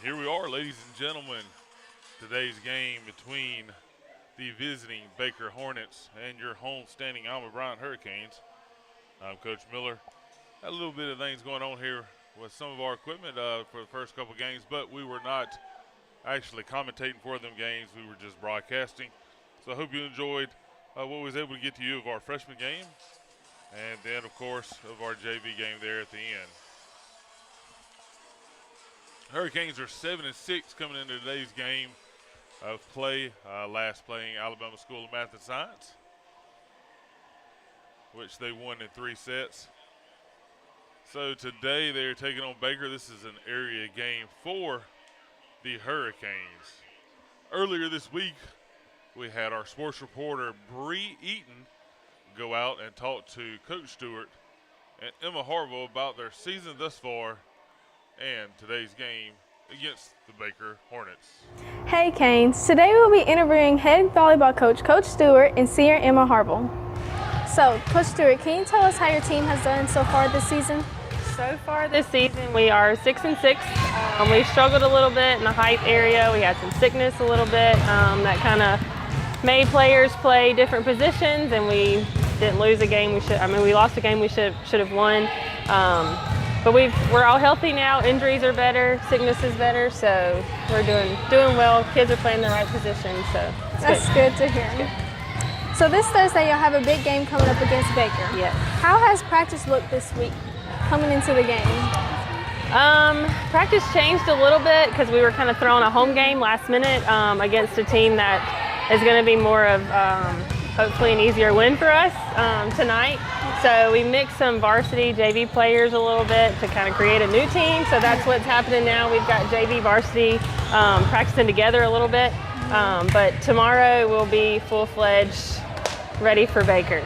And here we are, ladies and gentlemen. Today's game between the visiting Baker Hornets and your home-standing Alma Bryant Hurricanes. I'm Coach Miller. Had a little bit of things going on here with some of our equipment for the first couple games, but we were not actually commentating for them games. We were just broadcasting. So I hope you enjoyed what we was able to get to you of our freshman game, and then, of course, of our JV game there at the end. Hurricanes are 7-6 coming into today's game of play, last playing Alabama School of Math and Science, which they won in 3 sets. So today they're taking on Baker. This is an area game for the Hurricanes. Earlier this week, we had our sports reporter, Bree Eaton, go out and talk to Coach Stewart and Emma Harville about their season thus far and today's game against the Baker Hornets. Hey Canes, today we'll be interviewing head volleyball coach, Coach Stewart, and senior Emma Harville. So, Coach Stewart, can you tell us how your team has done so far this season? So far this season, we are 6-6. We struggled a little bit in the height area. We had some sickness a little bit that kind of made players play different positions, and we didn't lose a game. We lost a game we should have won. But we're all healthy now. Injuries are better, sickness is better, so we're doing well. Kids are playing the right position, so that's good to hear. So this Thursday you'll have a big game coming up against Baker. Yes. How has practice looked this week coming into the game? Practice changed a little bit because we were kind of throwing a home game last minute against a team that is going to be more of hopefully an easier win for us tonight. So we mixed some varsity JV players a little bit to kind of create a new team. So that's what's happening now. We've got JV varsity practicing together a little bit. But tomorrow we'll be full-fledged ready for Baker.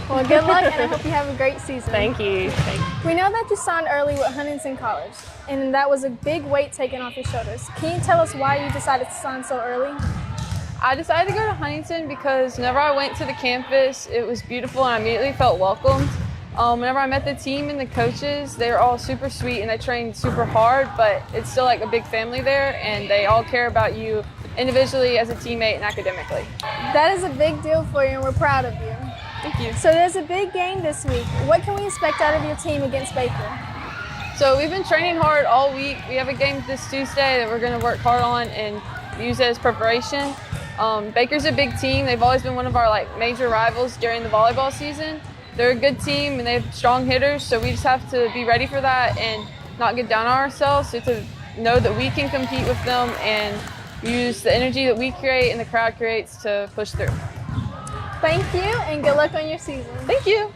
Well, good luck, and I hope you have a great season. Thank you. We know that you signed early with Huntington College, and that was a big weight taken off your shoulders. Can you tell us why you decided to sign so early? I decided to go to Huntington because whenever I went to the campus, it was beautiful and I immediately felt welcomed. Whenever I met the team and the coaches, they were all super sweet and they trained super hard, but it's still like a big family there and they all care about you individually, as a teammate, and academically. That is a big deal for you and we're proud of you. Thank you. So there's a big game this week. What can we expect out of your team against Baker? So we've been training hard all week. We have a game this Tuesday that we're going to work hard on and use it as preparation. Baker's a big team. They've always been one of our major rivals during the volleyball season. They're a good team and they have strong hitters, so we just have to be ready for that and not get down on ourselves, so to know that we can compete with them and use the energy that we create and the crowd creates to push through. Thank you and good luck on your season. Thank you.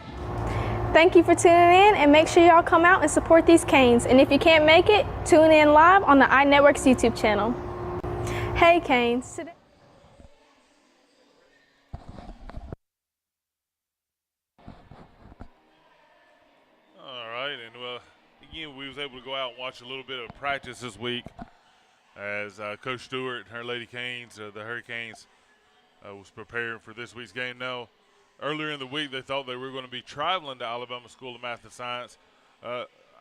Thank you for tuning in, and make sure y'all come out and support these Canes. And if you can't make it, tune in live on the iNetworks YouTube channel. Hey Canes. Today again, we was able to go out and watch a little bit of practice this week as Coach Stewart and her Lady Canes, the Hurricanes, was preparing for this week's game. Now, earlier in the week, they thought they were going to be traveling to Alabama School of Math and Science.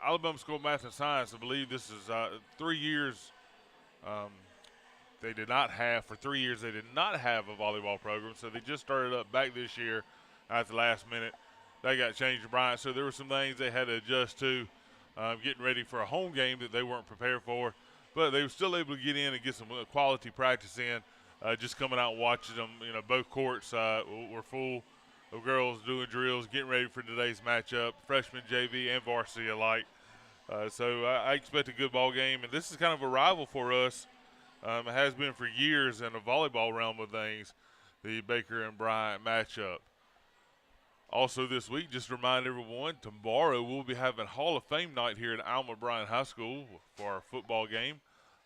Alabama School of Math and Science, I believe this is 3 years. They did not have, for 3 years, they did not have a volleyball program, so they just started up back this year at the last minute. They got changed to Bryant, so there were some things they had to adjust to, getting ready for a home game that they weren't prepared for. But they were still able to get in and get some quality practice in, just coming out and watching them. Both courts were full of girls doing drills, getting ready for today's matchup, freshman, JV, and varsity alike. So I expect a good ball game, and this is kind of a rival for us. It has been for years in the volleyball realm of things, the Baker and Bryant matchup. Also this week, just to remind everyone, tomorrow we'll be having Hall of Fame night here at Alma Bryant High School for our football game.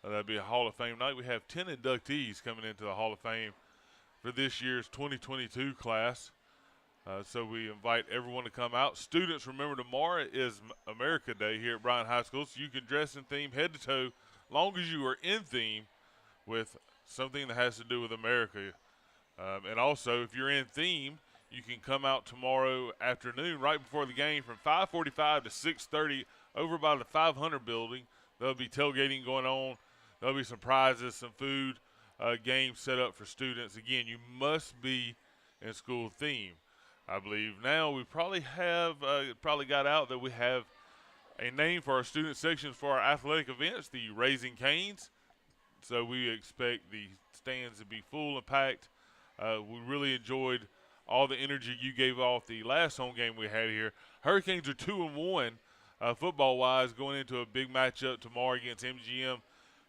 That'll be a Hall of Fame night. We have 10 inductees coming into the Hall of Fame for this year's 2022 class. So we invite everyone to come out. Students, remember tomorrow is America Day here at Bryant High School, so you can dress in theme head to toe, long as you are in theme with something that has to do with America. And also, if you're in theme, you can come out tomorrow afternoon right before the game from 5:45 to 6:30 over by the 500 building. There'll be tailgating going on. there'll be some prizes, some food, games set up for students. Again, you must be in school theme. I believe now we probably have probably got out that we have a name for our student sections for our athletic events, the Raising Canes. So we expect the stands to be full and packed. We really enjoyed all the energy you gave off the last home game we had here. Hurricanes are 2-1 football-wise going into a big matchup tomorrow against MGM,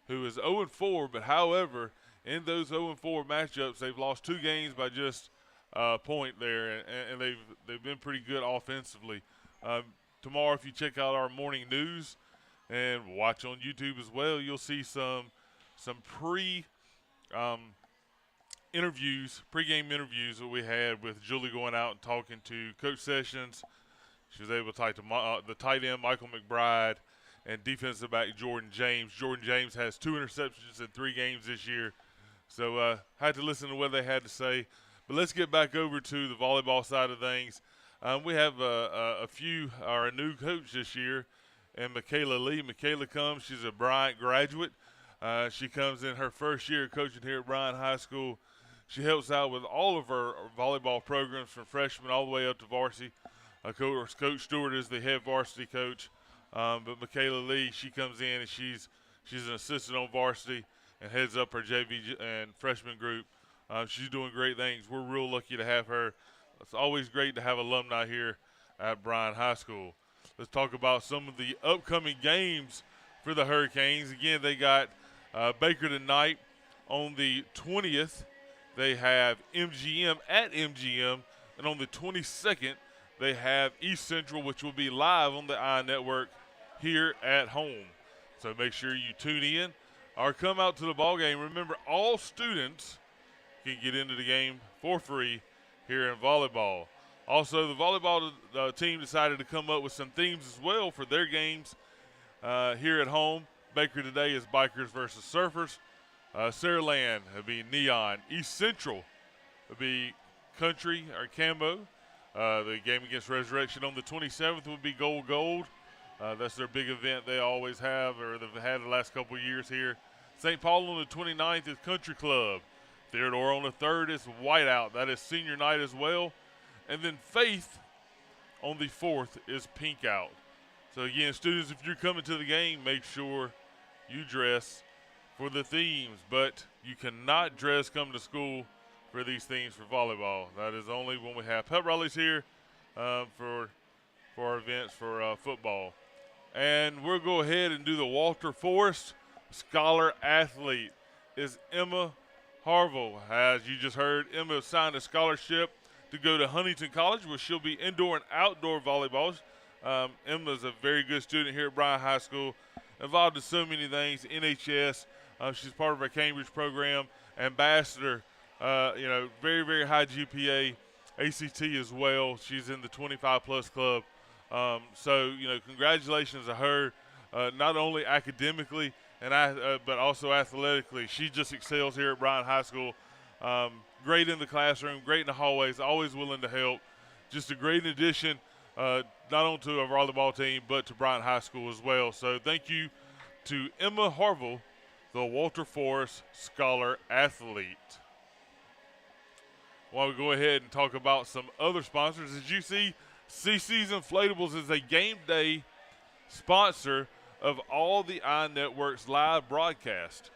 who is 0-4. But however, in those 0-4 matchups, they've lost 2 games by just a point there, and they've been pretty good offensively. Tomorrow, if you check out our morning news and watch on YouTube as well, you'll see some pregame interviews that we had with Julie going out and talking to Coach Sessions. She was able to talk to the tight end Michael McBride and defensive back Jordan James. Jordan James has 2 interceptions in 3 games this year, so had to listen to what they had to say. But let's get back over to the volleyball side of things. We have a new coach this year, and Michaela Lee. Michaela comes. She's a Bryant graduate. She comes in her first year coaching here at Bryant High School. She helps out with all of our volleyball programs from freshman all the way up to varsity. Coach Stewart is the head varsity coach, but Michaela Lee, she comes in and she's an assistant on varsity and heads up her JV and freshman group. She's doing great things. We're real lucky to have her. It's always great to have alumni here at Bryant High School. Let's talk about some of the upcoming games for the Hurricanes. Again, they got Baker tonight on the 20th. They have MGM at MGM, and on the 22nd, they have East Central, which will be live on the iNetwork here at home. So make sure you tune in or come out to the ball game. Remember, all students can get into the game for free here in volleyball. Also, the volleyball team decided to come up with some themes as well for their games here at home. Baker today is Bikers versus Surfers. Saraland will be Neon. East Central will be Country or Cambo. The game against Resurrection on the 27th will be Gold. That's their big event they always have, or they've had the last couple of years here. St. Paul on the 29th is Country Club. Theodore on the 3rd is Whiteout. That is senior night as well. And then Faith on the 4th is Pink Out. So again, students, if you're coming to the game, make sure you dress for the themes, but you cannot dress come to school for these themes for volleyball. That is only when we have pep rallies here for our events for football. And we'll go ahead and do the Walter Forrest Scholar Athlete is Emma Harville. As you just heard, Emma signed a scholarship to go to Huntington College, where she'll be indoor and outdoor volleyball. Emma's a very good student here at Bryant High School, involved in so many things, NHS. She's part of our Cambridge program, ambassador, very, very high GPA, ACT as well. She's in the 25-plus club. Congratulations to her, not only academically but also athletically. She just excels here at Bryant High School. Great in the classroom, great in the hallways, always willing to help. Just a great addition, not only to our volleyball team, but to Bryant High School as well. So thank you to Emma Harville, the Walter Forrest Scholar Athlete. While we go ahead and talk about some other sponsors, as you see, CC's Inflatables is a game day sponsor of all the iNetwork's live broadcast.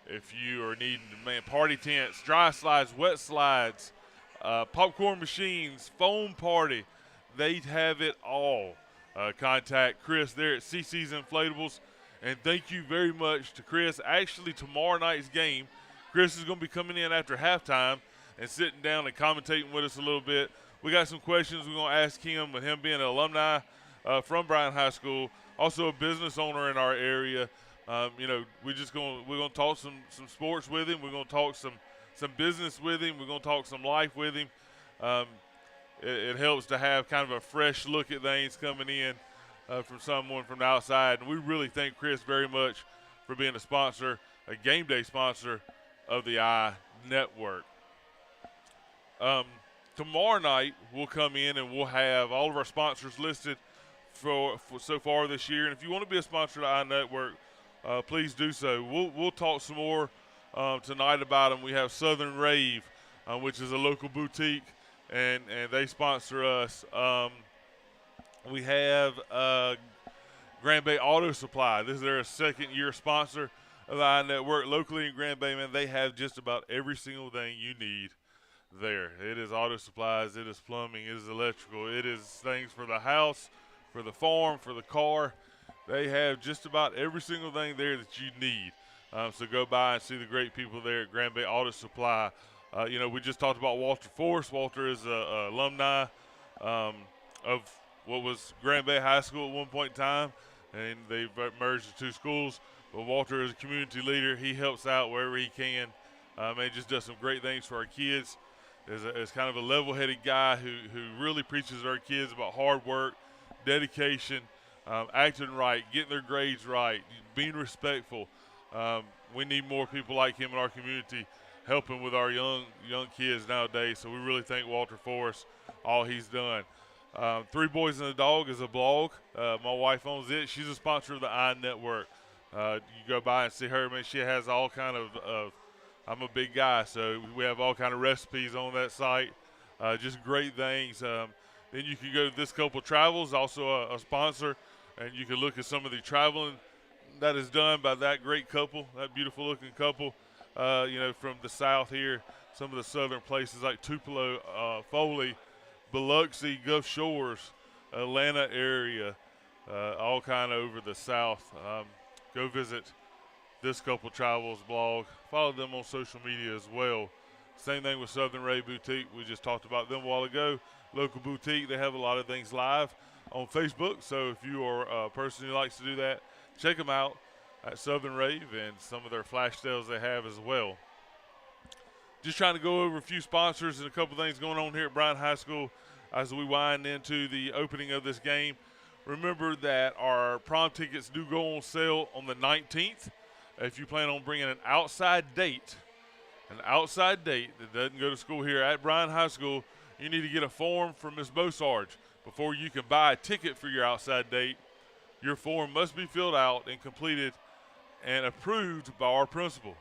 If you are needing party tents, dry slides, wet slides, popcorn machines, foam party, they have it all. Contact Chris there at CC's Inflatables. And thank you very much to Chris. Actually, tomorrow night's game, Chris is going to be coming in after halftime and sitting down and commentating with us a little bit. We got some questions we're going to ask him, with him being an alumni from Bryant High School, also a business owner in our area. We're going to talk some sports with him. We're going to talk some business with him. We're going to talk some life with him. It helps to have kind of a fresh look at things coming in from someone from the outside. And we really thank Chris very much for being a sponsor, a game day sponsor of the iNetwork. Tomorrow night we'll come in and we'll have all of our sponsors listed for so far this year. And if you want to be a sponsor of iNetwork, please do so. We'll talk some more tonight about them. We have Southern Rave, which is a local boutique, and they sponsor us. We have Grand Bay Auto Supply. This is their second-year sponsor of the iNetwork. Locally in Grand Bay, man, they have just about every single thing you need there. It is auto supplies, it is plumbing, it is electrical, it is things for the house, for the farm, for the car. They have just about every single thing there that you need. So go by and see the great people there at Grand Bay Auto Supply. We just talked about Walter Force. Walter is a alumni of what was Grand Bay High School at one point in time, and they've merged the two schools. But Walter is a community leader. He helps out wherever he can. And just does some great things for our kids. Is kind of a level-headed guy who really preaches to our kids about hard work, dedication, acting right, getting their grades right, being respectful. We need more people like him in our community helping with our young kids nowadays. So we really thank Walter Forrest, all he's done. Three Boys and a Dog is a blog. My wife owns it. She's a sponsor of the iNetwork. You go by and see her, man. She has all kind of I'm a big guy, so we have all kind of recipes on that site. Just great things. Then you can go to This Couple Travels, also a sponsor, and you can look at some of the traveling that is done by that great couple, that beautiful-looking couple, from the south here, some of the southern places like Tupelo, Foley, Biloxi, Gulf Shores, Atlanta area, all kind of over the south. Go visit This Couple Travels blog. Follow them on social media as well. Same thing with Southern Ray Boutique. We just talked about them a while ago. Local boutique. They have a lot of things live on Facebook. So if you are a person who likes to do that, check them out at Southern Rave and some of their flash sales they have as well. Just trying to go over a few sponsors and a couple things going on here at Bryant High School as we wind into the opening of this game. Remember that our prom tickets do go on sale on the 19th. If you plan on bringing an outside date that doesn't go to school here at Bryant High School, you need to get a form from Ms. Bosarge. Before you can buy a ticket for your outside date, your form must be filled out and completed and approved by our principal.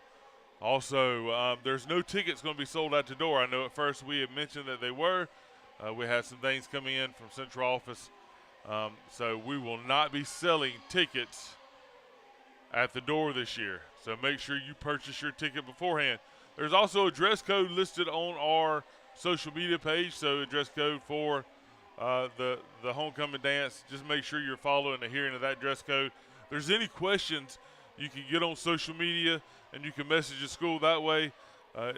Also, there's no tickets going to be sold at the door. I know at first we had mentioned that they were. We had some things coming in from central office. So we will not be selling tickets at the door this year. So make sure you purchase your ticket beforehand. There's also a dress code listed on our social media page. So a dress code for the homecoming dance. Just make sure you're following and adhering to that dress code. If there's any questions, you can get on social media and you can message the school that way.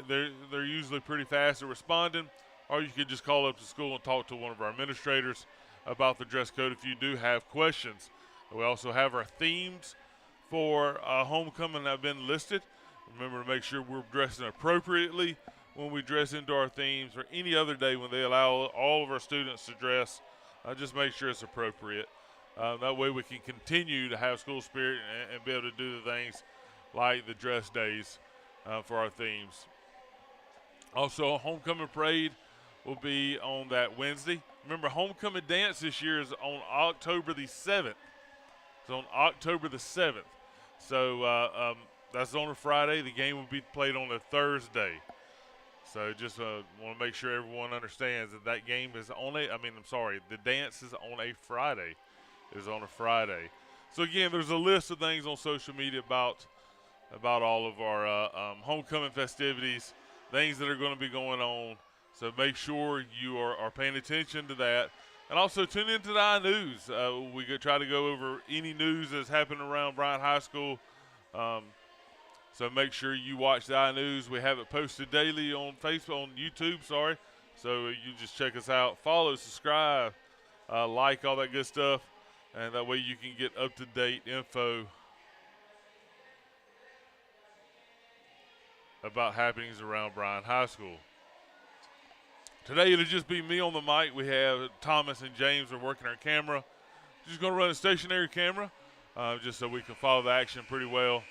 They're usually pretty fast at responding. Or you can just call up to school and talk to one of our administrators about the dress code if you do have questions. We also have our themes for homecoming that have been listed. Remember to make sure we're dressing appropriately when we dress into our themes, or any other day when they allow all of our students to dress. Just make sure it's appropriate. That way we can continue to have school spirit and be able to do the things like the dress days for our themes. Also, a homecoming parade will be on that Wednesday. Remember, homecoming dance this year is on October the 7th. It's on October the 7th. So that's on a Friday. The game will be played on a Thursday. So just want to make sure everyone understands that game is on the dance is on a Friday. It's on a Friday. So again, there's a list of things on social media about all of our homecoming festivities, things that are going to be going on. So make sure you are paying attention to that. And also tune into the iNews. We try to go over any news that's happening around Bryant High School. So make sure you watch the iNews. We have it posted daily on Facebook, on YouTube, sorry. So you just check us out. Follow, subscribe, like, all that good stuff. And that way you can get up-to-date info about happenings around Bryant High School. Today it'll just be me on the mic. We have Thomas and James are working our camera. Just going to run a stationary camera just so we can follow the action pretty well.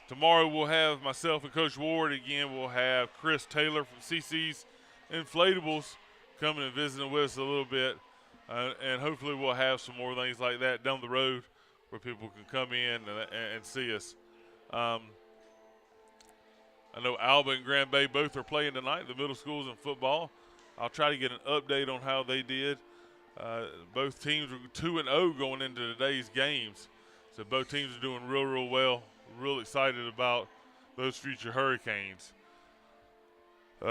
Tomorrow we'll have myself and Coach Ward. Again, we'll have Chris Taylor from CC's Inflatables coming and visiting with us a little bit. And hopefully we'll have some more things like that down the road. where people can come in and see us. I know Alba and Grand Bay both are playing tonight, the middle schools in football. I'll try to get an update on how they did. Both teams are 2-0 going into today's games. So both teams are doing real, real well. Real excited about those future Hurricanes.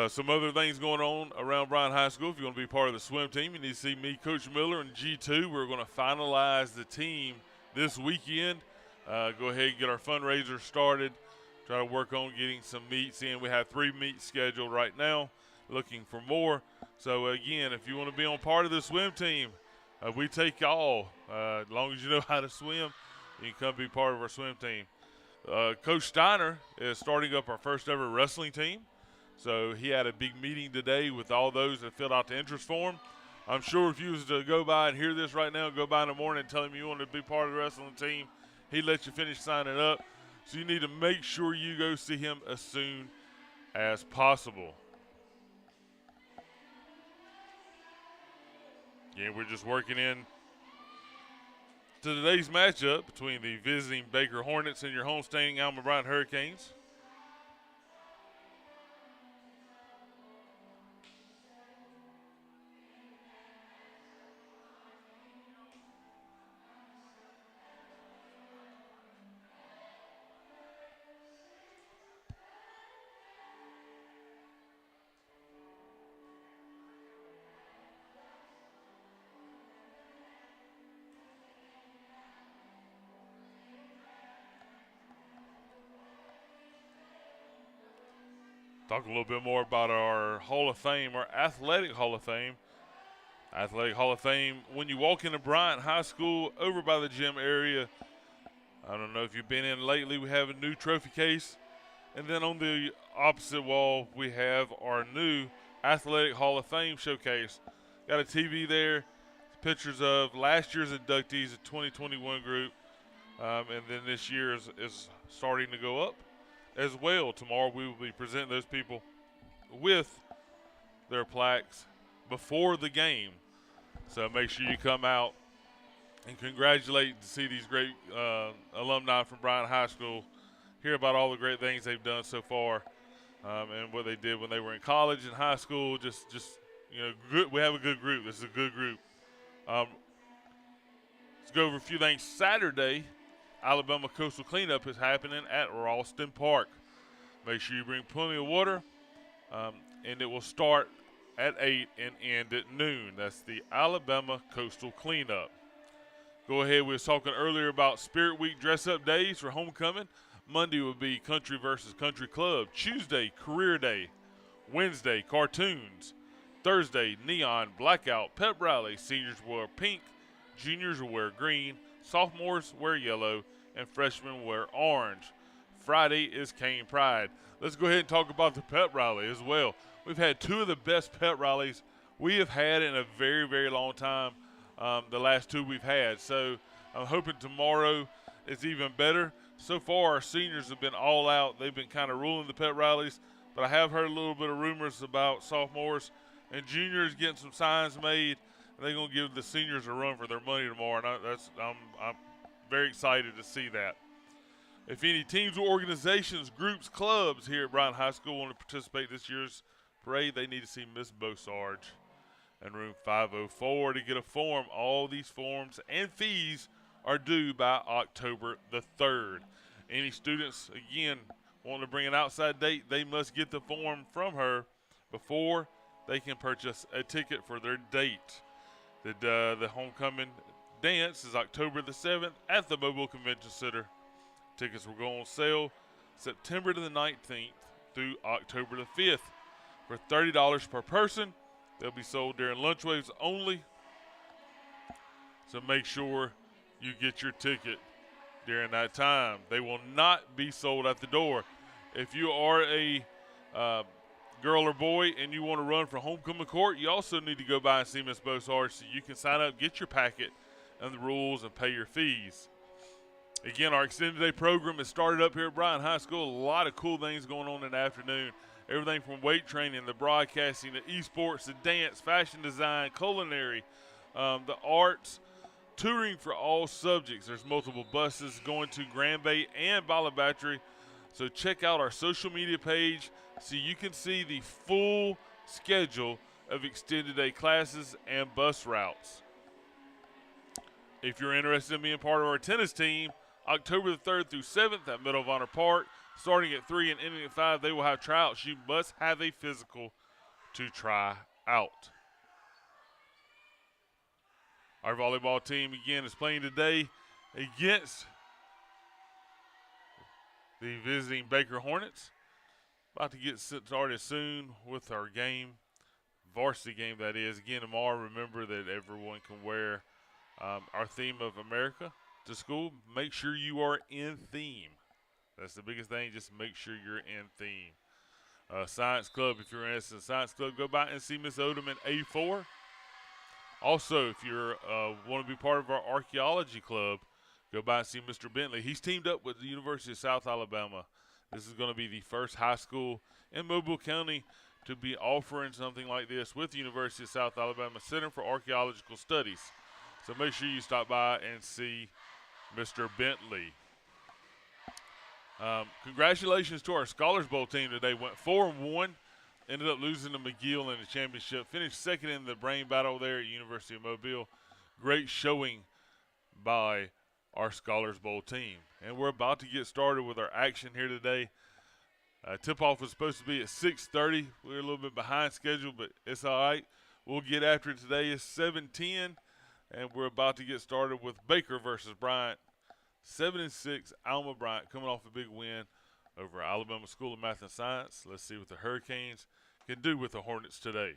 Some other things going on around Bryant High School. If you want to be part of the swim team, you need to see me, Coach Miller, and G2. We're going to finalize the team this weekend. Go ahead and get our fundraiser started. Try to work on getting some meets in. We have 3 meets scheduled right now, looking for more. So, again, if you want to be on part of the swim team, we take y'all. As long as you know how to swim, you can come be part of our swim team. Coach Steiner is starting up our first ever wrestling team. So he had a big meeting today with all those that filled out the interest form. I'm sure if you was to go by and hear this right now, go by in the morning and tell him you want to be part of the wrestling team, he'd let you finish signing up. So you need to make sure you go see him as soon as possible. Again, we're just working in to today's matchup between the visiting Baker Hornets and your homestaying Alma Bryant Hurricanes. Talk a little bit more about our Hall of Fame, our Athletic Hall of Fame. Athletic Hall of Fame, when you walk into Bryant High School over by the gym area, I don't know if you've been in lately, we have a new trophy case. And then on the opposite wall, we have our new Athletic Hall of Fame showcase. Got a TV there, pictures of last year's inductees, the 2021 group. And then this year is starting to go up as well. Tomorrow we will be presenting those people with their plaques before the game. So make sure you come out and congratulate to see these great alumni from Bryant High School, hear about all the great things they've done so far, and what they did when they were in college and high school. Just you know, good. We have a good group. This is a good group. Let's go over a few things. Saturday, Alabama Coastal Cleanup is happening at Ralston Park. Make sure you bring plenty of water, and it will start at 8 and end at noon. That's the Alabama Coastal Cleanup. Go ahead. We were talking earlier about Spirit Week dress-up days for homecoming. Monday will be Country versus Country Club. Tuesday, Career Day. Wednesday, Cartoons. Thursday, Neon Blackout Pep Rally. Seniors wear pink, juniors will wear green, sophomores wear yellow, and freshmen wear orange. Friday is Cane Pride. Let's go ahead and talk about the pep rally as well. We've had 2 of the best pep rallies we have had in a very, very long time, the last 2 we've had. So I'm hoping tomorrow is even better. So far, our seniors have been all out. They've been kind of ruling the pep rallies, but I have heard a little bit of rumors about sophomores and juniors getting some signs made. They're going to give the seniors a run for their money tomorrow, and I'm very excited to see that. If any teams or organizations, groups, clubs here at Bryant High School want to participate this year's parade, they need to see Miss Bosarge in room 504 to get a form. All these forms and fees are due by October the 3rd. Any students, again, wanting to bring an outside date, they must get the form from her before they can purchase a ticket for their date. The homecoming dance is October the 7th at the Mobile Convention Center. Tickets will go on sale September the 19th through October the 5th for $30 per person. They'll be sold during lunch waves only. So make sure you get your ticket during that time. They will not be sold at the door. If you are a girl or boy and you want to run for homecoming court, you also need to go by and see Miss Bosarge so you can sign up, get your packet and the rules, and pay your fees. Again, our extended day program has started up here at Bryant High School. A lot of cool things going on in the afternoon. Everything from weight training, the broadcasting, the esports, the dance, fashion design, culinary, the arts, touring for all subjects. There's multiple buses going to Grand Bay and Balabatry. So check out our social media page so you can see the full schedule of extended day classes and bus routes. If you're interested in being part of our tennis team, October the 3rd through 7th at Medal of Honor Park, starting at 3 and ending at 5, they will have tryouts. You must have a physical to try out. Our volleyball team, again, is playing today against the visiting Baker Hornets. About to get started soon with our game, varsity game that is. Again, tomorrow, remember that everyone can wear our theme of America to school. Make sure you are in theme. That's the biggest thing, just make sure you're in theme. Science Club, if you're interested in Science Club, go by and see Miss Odom in A4. Also, if you want to be part of our archaeology club, go by and see Mr. Bentley. He's teamed up with the University of South Alabama. This is going to be the first high school in Mobile County to be offering something like this with the University of South Alabama Center for Archaeological Studies. So make sure you stop by and see Mr. Bentley. Congratulations to our Scholars Bowl team today. Went 4-1. Ended up losing to McGill in the championship. Finished second in the brain battle there at University of Mobile. Great showing by our Scholars Bowl team. And we're about to get started with our action here today. Tip-off was supposed to be at 6:30. We're a little bit behind schedule, but it's all right. We'll get after it today. It's 7:10, and we're about to get started with Baker versus Bryant. 7-6, Alma Bryant coming off a big win over Alabama School of Math and Science. Let's see what the Hurricanes can do with the Hornets today.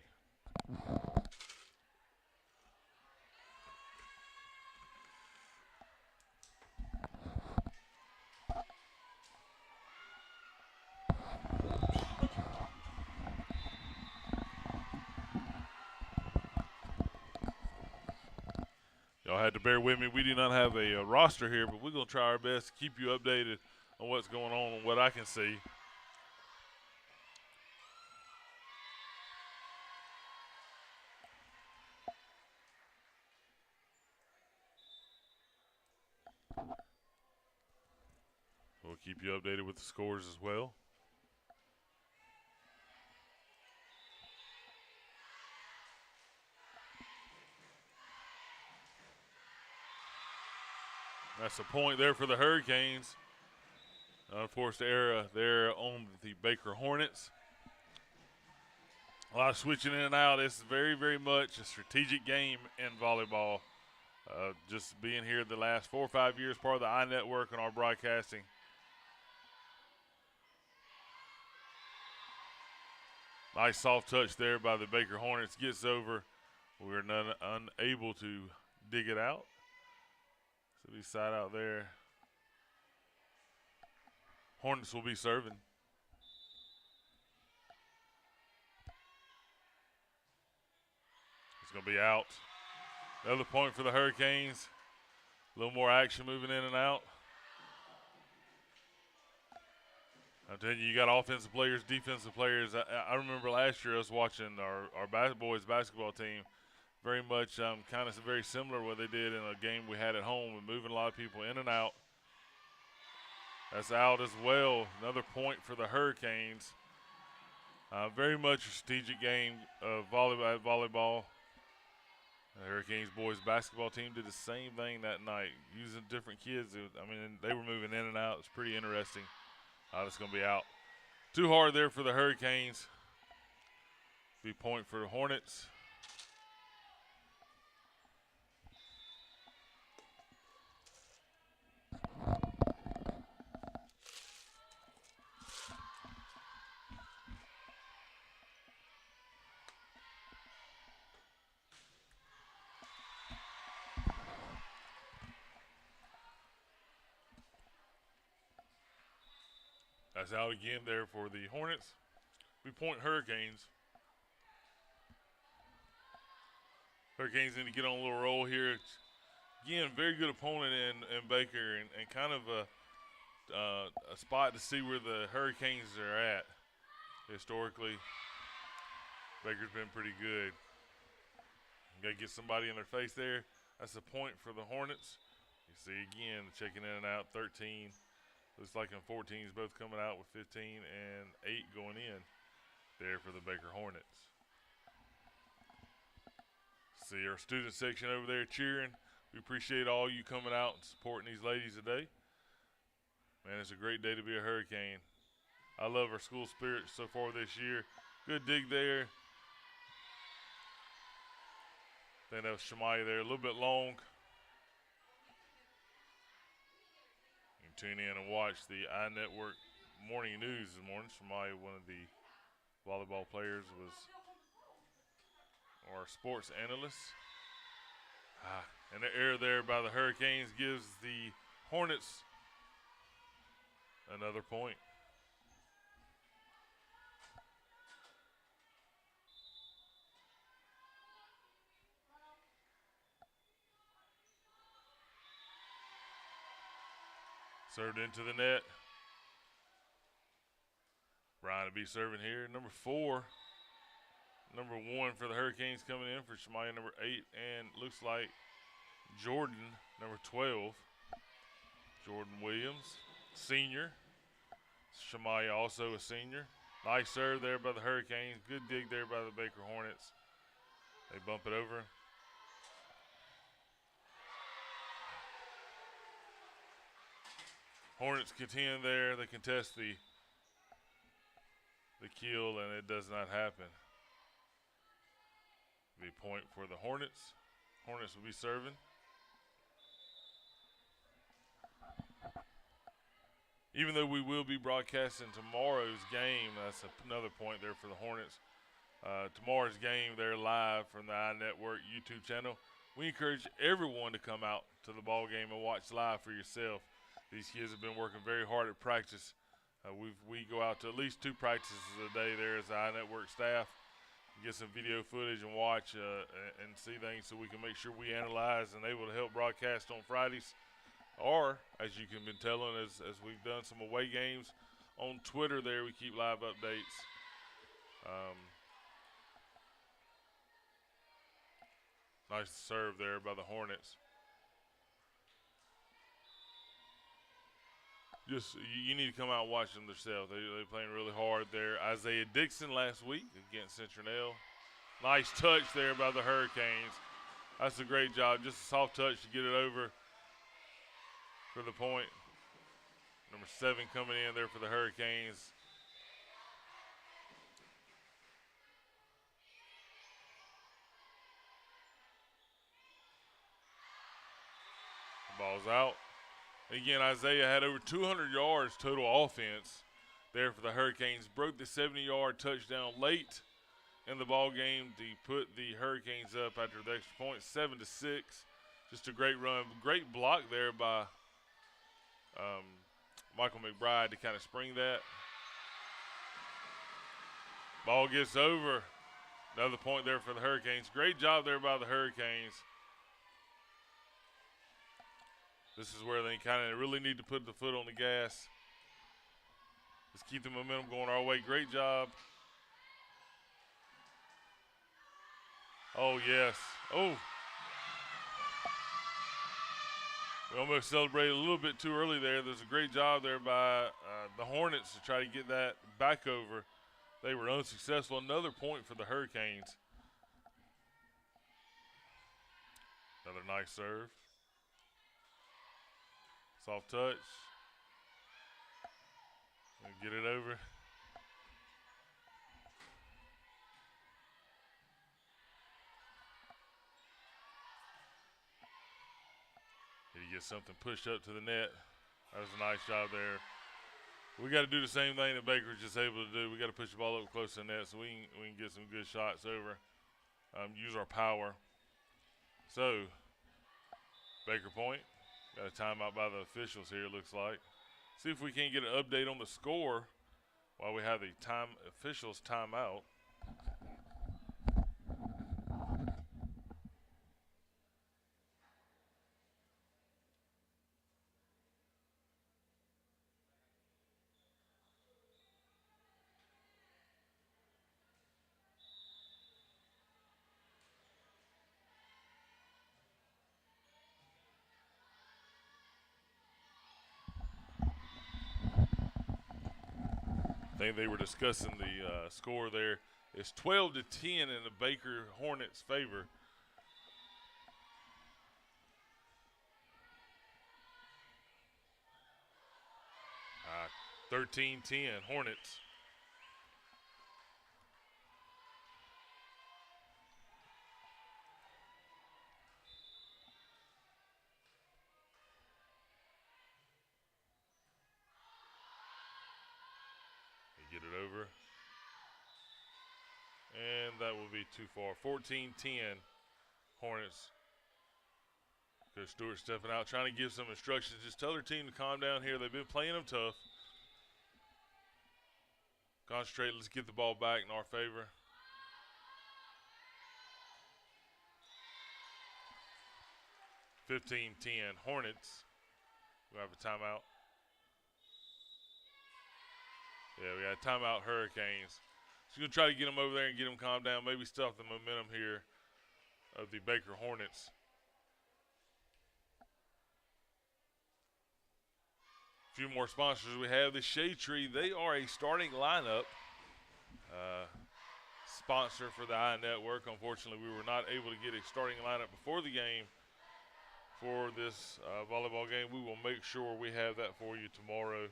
Y'all had to bear with me. We do not have a roster here, but we're going to try our best to keep you updated on what's going on and what I can see. We'll keep you updated with the scores as well. That's a point there for the Hurricanes. Unforced error there on the Baker Hornets. A lot of switching in and out. It's very, very much a strategic game in volleyball. Just being here the last 4 or 5 years, part of the iNetwork and our broadcasting. Nice soft touch there by the Baker Hornets. Gets over. We're unable to dig it out. So we side out there. Hornets will be serving. It's going to be out. Another point for the Hurricanes. A little more action moving in and out. I'm telling you, you got offensive players, defensive players. I remember last year us watching our boys basketball team. Very much kind of very similar to what they did in a game we had at home and moving a lot of people in and out. That's out as well. Another point for the Hurricanes. Very much a strategic game of volleyball. The Hurricanes boys basketball team did the same thing that night, using different kids. They were moving in and out. It's pretty interesting. That's going to be out. Too hard there for the Hurricanes. Be point for the Hornets. That's out again there for the Hornets. We point Hurricanes. Hurricanes need to get on a little roll here. It's, again, very good opponent in Baker and kind of a spot to see where the Hurricanes are at. Historically, Baker's been pretty good. Got to get somebody in their face there. That's a point for the Hornets. You see again, checking in and out, 13. Looks like in 14s both coming out with 15 and 8 going in there for the Baker Hornets. See our student section over there cheering. We appreciate all you coming out and supporting these ladies today. Man, it's a great day to be a Hurricane. I love our school spirit so far this year. Good dig there. I think that was Shemaya there, a little bit long. You can tune in and watch the iNetwork morning news this morning. Shemaya, one of the volleyball players, was our sports analyst. And the error there by the Hurricanes gives the Hornets another point. Served into the net. Bryant to be serving here. Number 4. Number 1 for the Hurricanes coming in for Shemaya, number 8. And looks like Jordan, number 12. Jordan Williams, senior. Shemaya also a senior. Nice serve there by the Hurricanes. Good dig there by the Baker Hornets. They bump it over. Hornets contend there. They contest the kill, and it does not happen. Be a point for the Hornets. Hornets will be serving. Even though we will be broadcasting tomorrow's game, that's another point there for the Hornets. Tomorrow's game, they're live from the iNetwork YouTube channel. We encourage everyone to come out to the ball game and watch live for yourself. These kids have been working very hard at practice. We go out to at least 2 practices a day there as the iNetwork staff. Get some video footage and watch and see things so we can make sure we analyze and able to help broadcast on Fridays. Or, as you can been telling, as we've done some away games on Twitter there, we keep live updates. Nice serve there by the Hornets. You need to come out and watch them themselves. They're playing really hard there. Isaiah Dixon last week against Centronell. Nice touch there by the Hurricanes. That's a great job. Just a soft touch to get it over for the point. Number 7 coming in there for the Hurricanes. The ball's out. Again, Isaiah had over 200 yards total offense there for the Hurricanes. Broke the 70-yard touchdown late in the ball game to put the Hurricanes up after the extra point, 7-6. Just a great run. Great block there by Michael McBride to kind of spring that. Ball gets over. Another point there for the Hurricanes. Great job there by the Hurricanes. This is where they kind of really need to put the foot on the gas. Just keep the momentum going our way. Great job. Oh, yes. Oh. We almost celebrated a little bit too early there. There's a great job there by the Hornets to try to get that back over. They were unsuccessful. Another point for the Hurricanes. Another nice serve. Soft touch. And get it over. Did he get something pushed up to the net? That was a nice job there. We got to do the same thing that Baker was just able to do. We got to push the ball up close to the net so we can get some good shots over. Use our power. So, Baker point. Got a timeout by the officials here, it looks like. See if we can get an update on the score while we have the officials timeout. I think they were discussing the score there. It's 12-10 in the Baker Hornets' favor. Uh, 13-10 Hornets. Get it over. And that will be too far. 14-10 Hornets. Coach Stewart stepping out, trying to give some instructions. Just tell their team to calm down here. They've been playing them tough. Concentrate. Let's get the ball back in our favor. (15-10) Hornets. We have a timeout. Yeah, we got a timeout, Hurricanes. So going to try to get them over there and get them calmed down, maybe stop the momentum here of the Baker Hornets. A few more sponsors we have. The Shade Tree, they are a starting lineup sponsor for the iNetwork. Unfortunately, we were not able to get a starting lineup before the game for this volleyball game. We will make sure we have that for you tomorrow.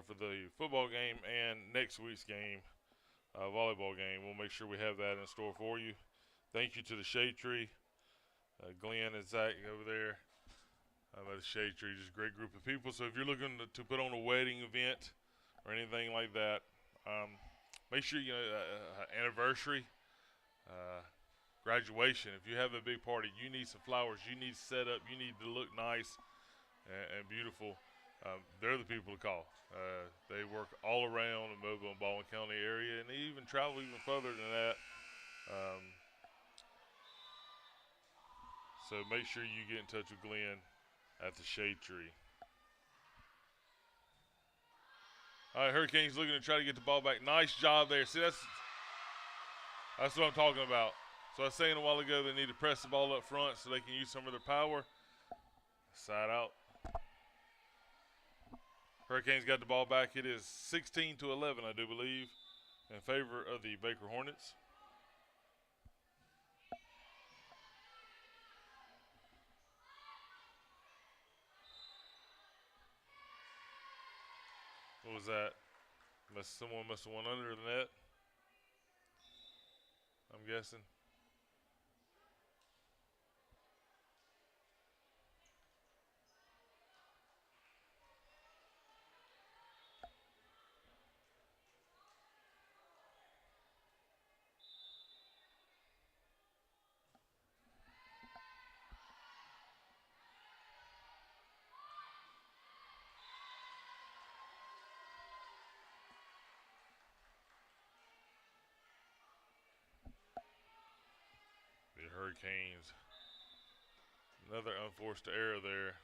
For the football game and next week's game, volleyball game. We'll make sure we have that in store for you. Thank you to the Shade Tree, Glenn and Zach over there at the Shade Tree. Just a great group of people. So if you're looking to put on a wedding event or anything like that, make sure you know anniversary, graduation. If you have a big party, you need some flowers. You need set up. You need to look nice and beautiful. They're the people to call. They work all around the Mobile and Baldwin County area, and they even travel even further than that. So make sure you get in touch with Glenn at the Shade Tree. All right, Hurricanes looking to try to get the ball back. Nice job there. See, that's what I'm talking about. So I was saying a while ago they need to press the ball up front so they can use some of their power. Side out. Hurricanes got the ball back. It is 16-11, I do believe, in favor of the Baker Hornets. What was that? Someone must have went under the net, I'm guessing. Hurricanes. Another unforced error there.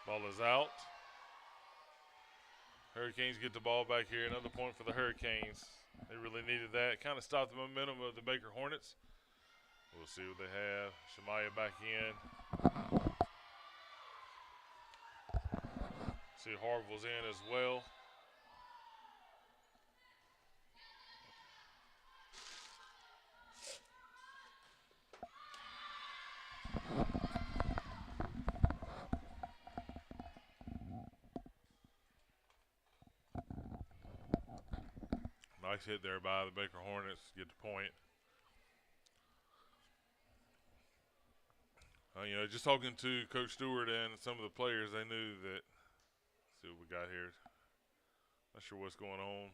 Ball is out. Hurricanes get the ball back here. Another point for the Hurricanes. They really needed that. Kind of stopped the momentum of the Baker Hornets. We'll see what they have. Shamaya back in. See Harville's in as well. Nice hit there by the Baker Hornets. Get the point. Just talking to Coach Stewart and some of the players, they knew that. Let's see what we got here. Not sure what's going on.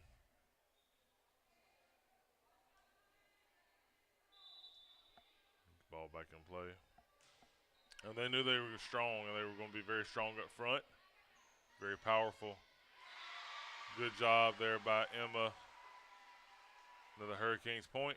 Ball back in play. And they knew they were strong, and they were going to be very strong up front. Very powerful. Good job there by Emma. Another Hurricanes point.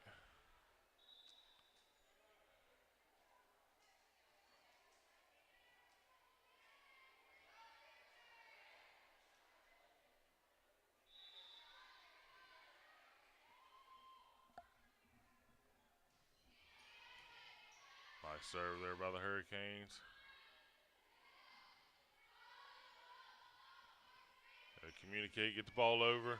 Nice serve there by the Hurricanes. communicate, get the ball over.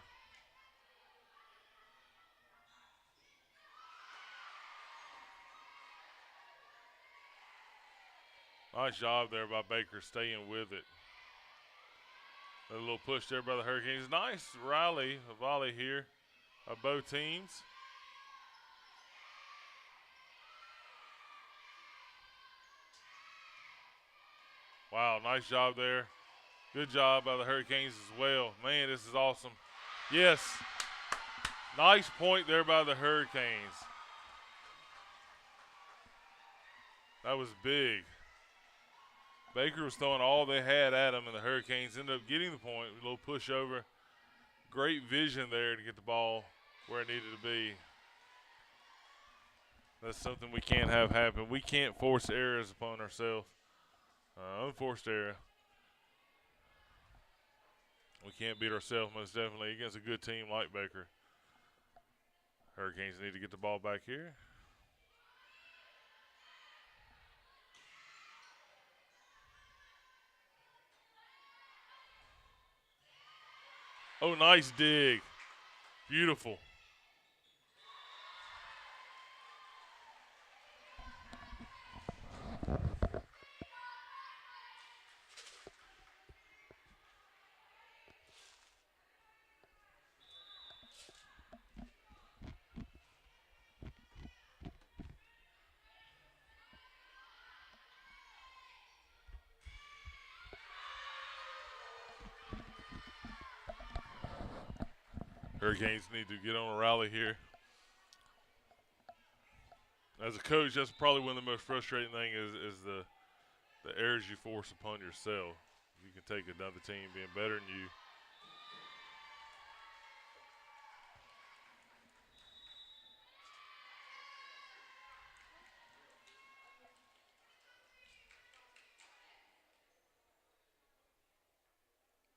Nice job there by Baker staying with it. A little push there by the Hurricanes. Nice rally, a volley here of both teams. Wow, nice job there. Good job by the Hurricanes as well. Man, this is awesome. Yes, nice point there by the Hurricanes. That was big. Baker was throwing all they had at him, and the Hurricanes ended up getting the point. A little push over. Great vision there to get the ball where it needed to be. That's something we can't have happen. We can't force errors upon ourselves. Unforced error. We can't beat ourselves most definitely against a good team like Baker. Hurricanes need to get the ball back here. Oh, nice dig. Beautiful. Hurricanes need to get on a rally here. As a coach, that's probably one of the most frustrating things is the errors you force upon yourself. You can take another team being better than you.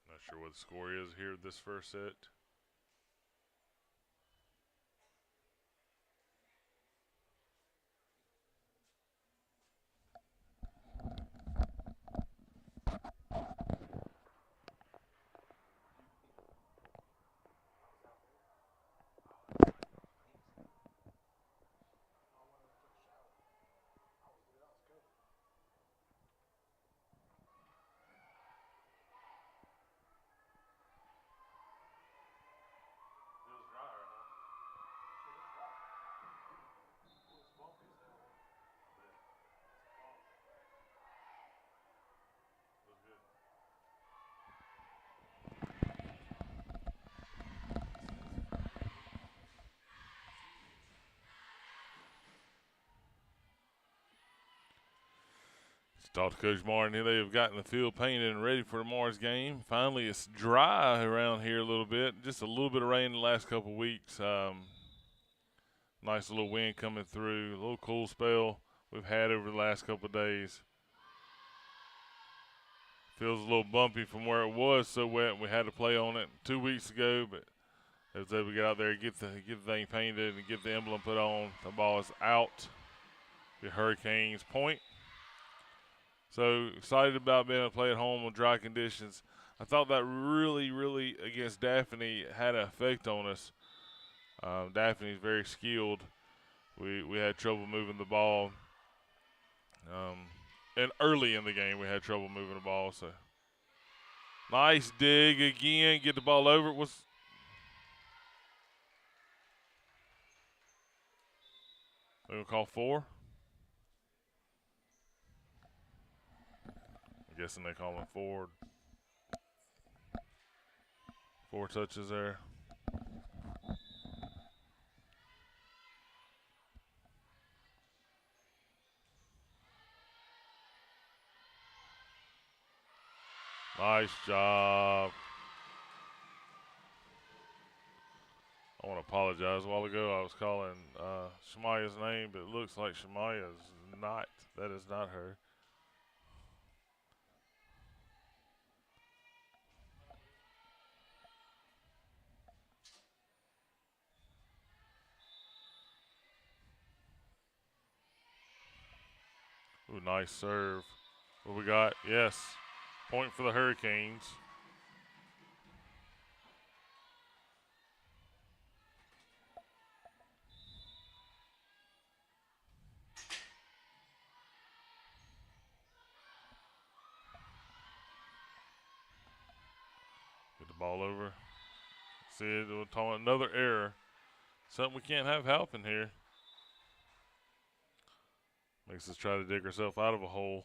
Not sure what the score is here this first set. Talked to Coach Martin. They have gotten the field painted and ready for tomorrow's game. Finally, it's dry around here a little bit. Just a little bit of rain the last couple of weeks. Nice little wind coming through. A little cool spell we've had over the last couple of days. Feels a little bumpy from where it was so wet. We had to play on it 2 weeks ago, but I was able to get out there and get the thing painted and get the emblem put on. The ball is out. The Hurricanes point. So excited about being able to play at home on dry conditions. I thought that really against Daphne had an effect on us. Daphne's very skilled. We had trouble moving the ball. And early in the game we had trouble moving the ball. So nice dig again. Get the ball over. We're going to call 4. Guessing they call him 4. 4 touches there. Nice job. I want to apologize. A while ago I was calling Shemaya's name, but it looks like Shemaya is not. That is not her. Ooh, nice serve. What we got? Yes. Point for the Hurricanes. Ball over. See it, we're talking another error. Something we can't have happen here. Makes us try to dig ourselves out of a hole.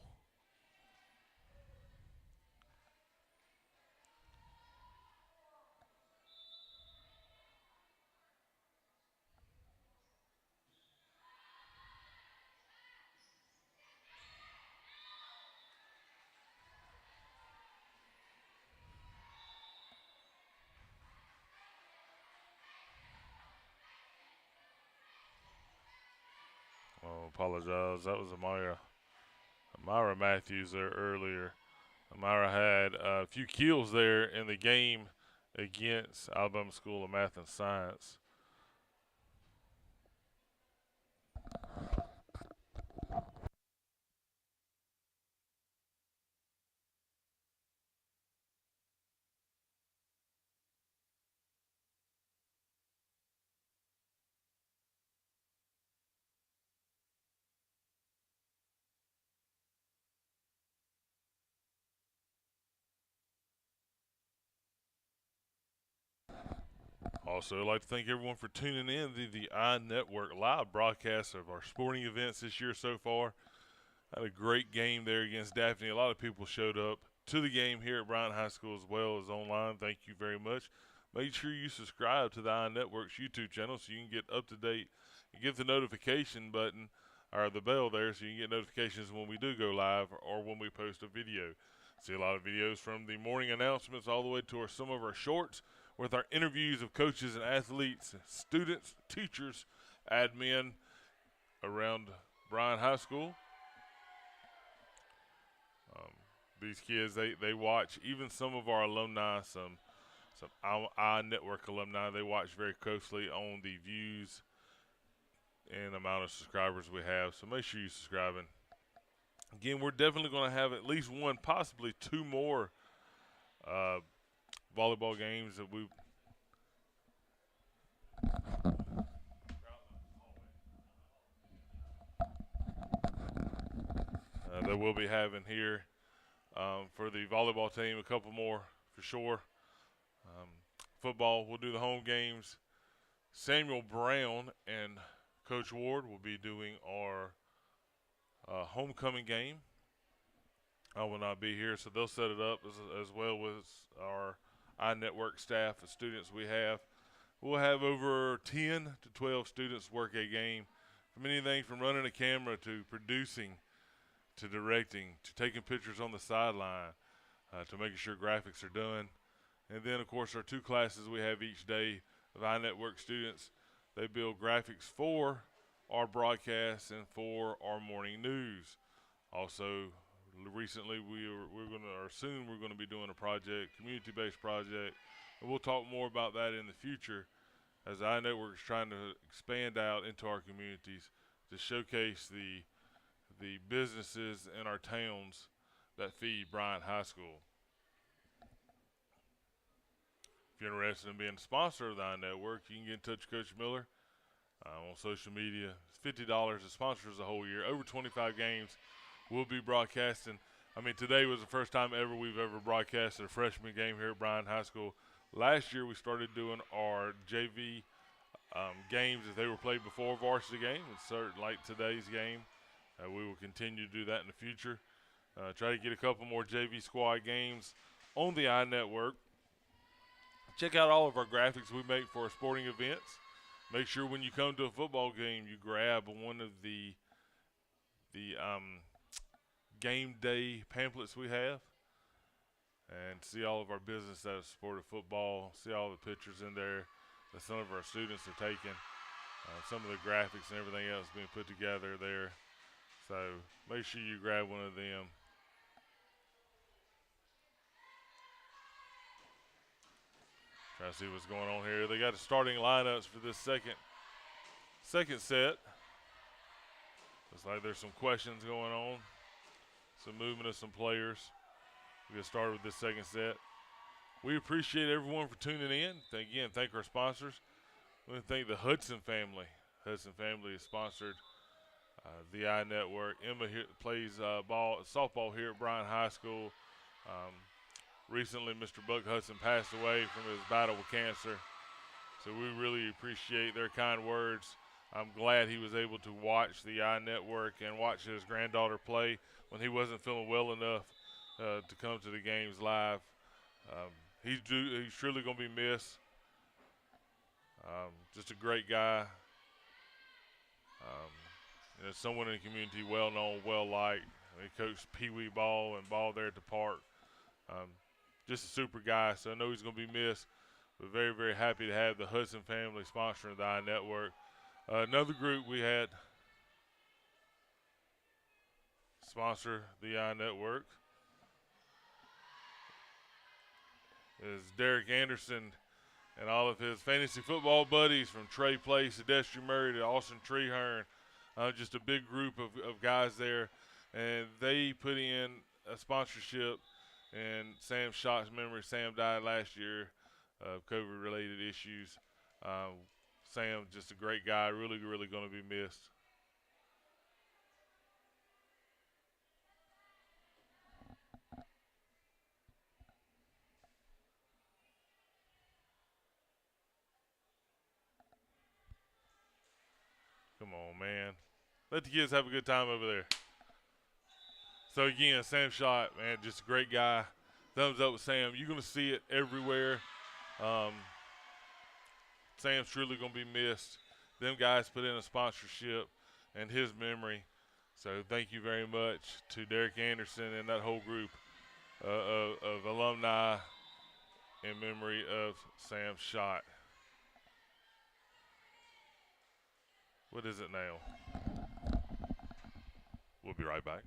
Oh, apologize. That was Amira Matthews there earlier. Amira had a few kills there in the game against Alabama School of Math and Science. Also, I'd like to thank everyone for tuning in to the iNetwork live broadcast of our sporting events this year so far. Had a great game there against Daphne. A lot of people showed up to the game here at Bryant High School as well as online. Thank you very much. Make sure you subscribe to the iNetwork's YouTube channel so you can get up to date and get the notification button or the bell there so you can get notifications when we do go live or when we post a video. See a lot of videos from the morning announcements all the way to some of our shorts with our interviews of coaches and athletes, students, teachers, admin around Bryant High School. These kids, they watch, even some of our alumni, some iNetwork alumni, they watch very closely on the views and amount of subscribers we have. So make sure you're subscribing. Again, we're definitely going to have at least one, possibly two more volleyball games that we'll be having here for the volleyball team. A couple more for sure. Football, we'll do the home games. Samuel Brown and Coach Ward will be doing our homecoming game. I will not be here, so they'll set it up as well as our iNetwork staff and students we have. We'll have over 10 to 12 students work a game, from anything from running a camera to producing to directing to taking pictures on the sideline to making sure graphics are done. And then, of course, our two classes we have each day of iNetwork students, they build graphics for our broadcasts and for our morning news. Also, recently soon we're going to be doing a project, community-based project, and we'll talk more about that in the future as iNetwork is trying to expand out into our communities to showcase the businesses in our towns that feed Bryant High School. If you're interested in being a sponsor of the iNetwork, you can get in touch with Coach Miller on social media. It's $50 to sponsor us the whole year. Over 25 games we'll be broadcasting. I mean, today was the first time we've ever broadcasted a freshman game here at Bryant High School. Last year we started doing our JV games as they were played before varsity game. It's certain like today's game. We will continue to do that in the future. Try to get a couple more JV squad games on the iNetwork. Check out all of our graphics we make for our sporting events. Make sure when you come to a football game, you grab one of the game day pamphlets we have and see all of our business that is supported football. See all the pictures in there that some of our students are taking. Some of the graphics and everything else being put together there. So make sure you grab one of them. Try to see what's going on here. They got the starting lineups for this second set. Looks like there's some questions going on. Some movement of some players. We'll get started with this second set. We appreciate everyone for tuning in. Thank our sponsors. We want to thank the Hudson family. Hudson family has sponsored the iNetwork. Emma plays softball here at Bryant High School. recently Mr. Buck Hudson passed away from his battle with cancer. So we really appreciate their kind words. I'm glad he was able to watch the iNetwork and watch his granddaughter play when he wasn't feeling well enough to come to the games live. He's truly going to be missed. Just a great guy. Someone in the community well known, well liked. He coached Pee Wee ball and ball there at the park. Just a super guy, so I know he's going to be missed. But very, very happy to have the Hudson family sponsoring the iNetwork. Another group we had sponsor the iNetwork is Derek Anderson and all of his fantasy football buddies from Trey Place to Destry Murray to Austin Treehern. Just a big group of guys there. And they put in a sponsorship in Sam Schott's memory. Sam died last year of COVID-related issues. Sam, just a great guy, really, really going to be missed. Come on, man. Let the kids have a good time over there. So, again, Sam Schott, man, just a great guy. Thumbs up with Sam. You're going to see it everywhere. Sam's truly going to be missed. Them guys put in a sponsorship in his memory. So thank you very much to Derek Anderson and that whole group of alumni in memory of Sam Schott. What is it now? We'll be right back.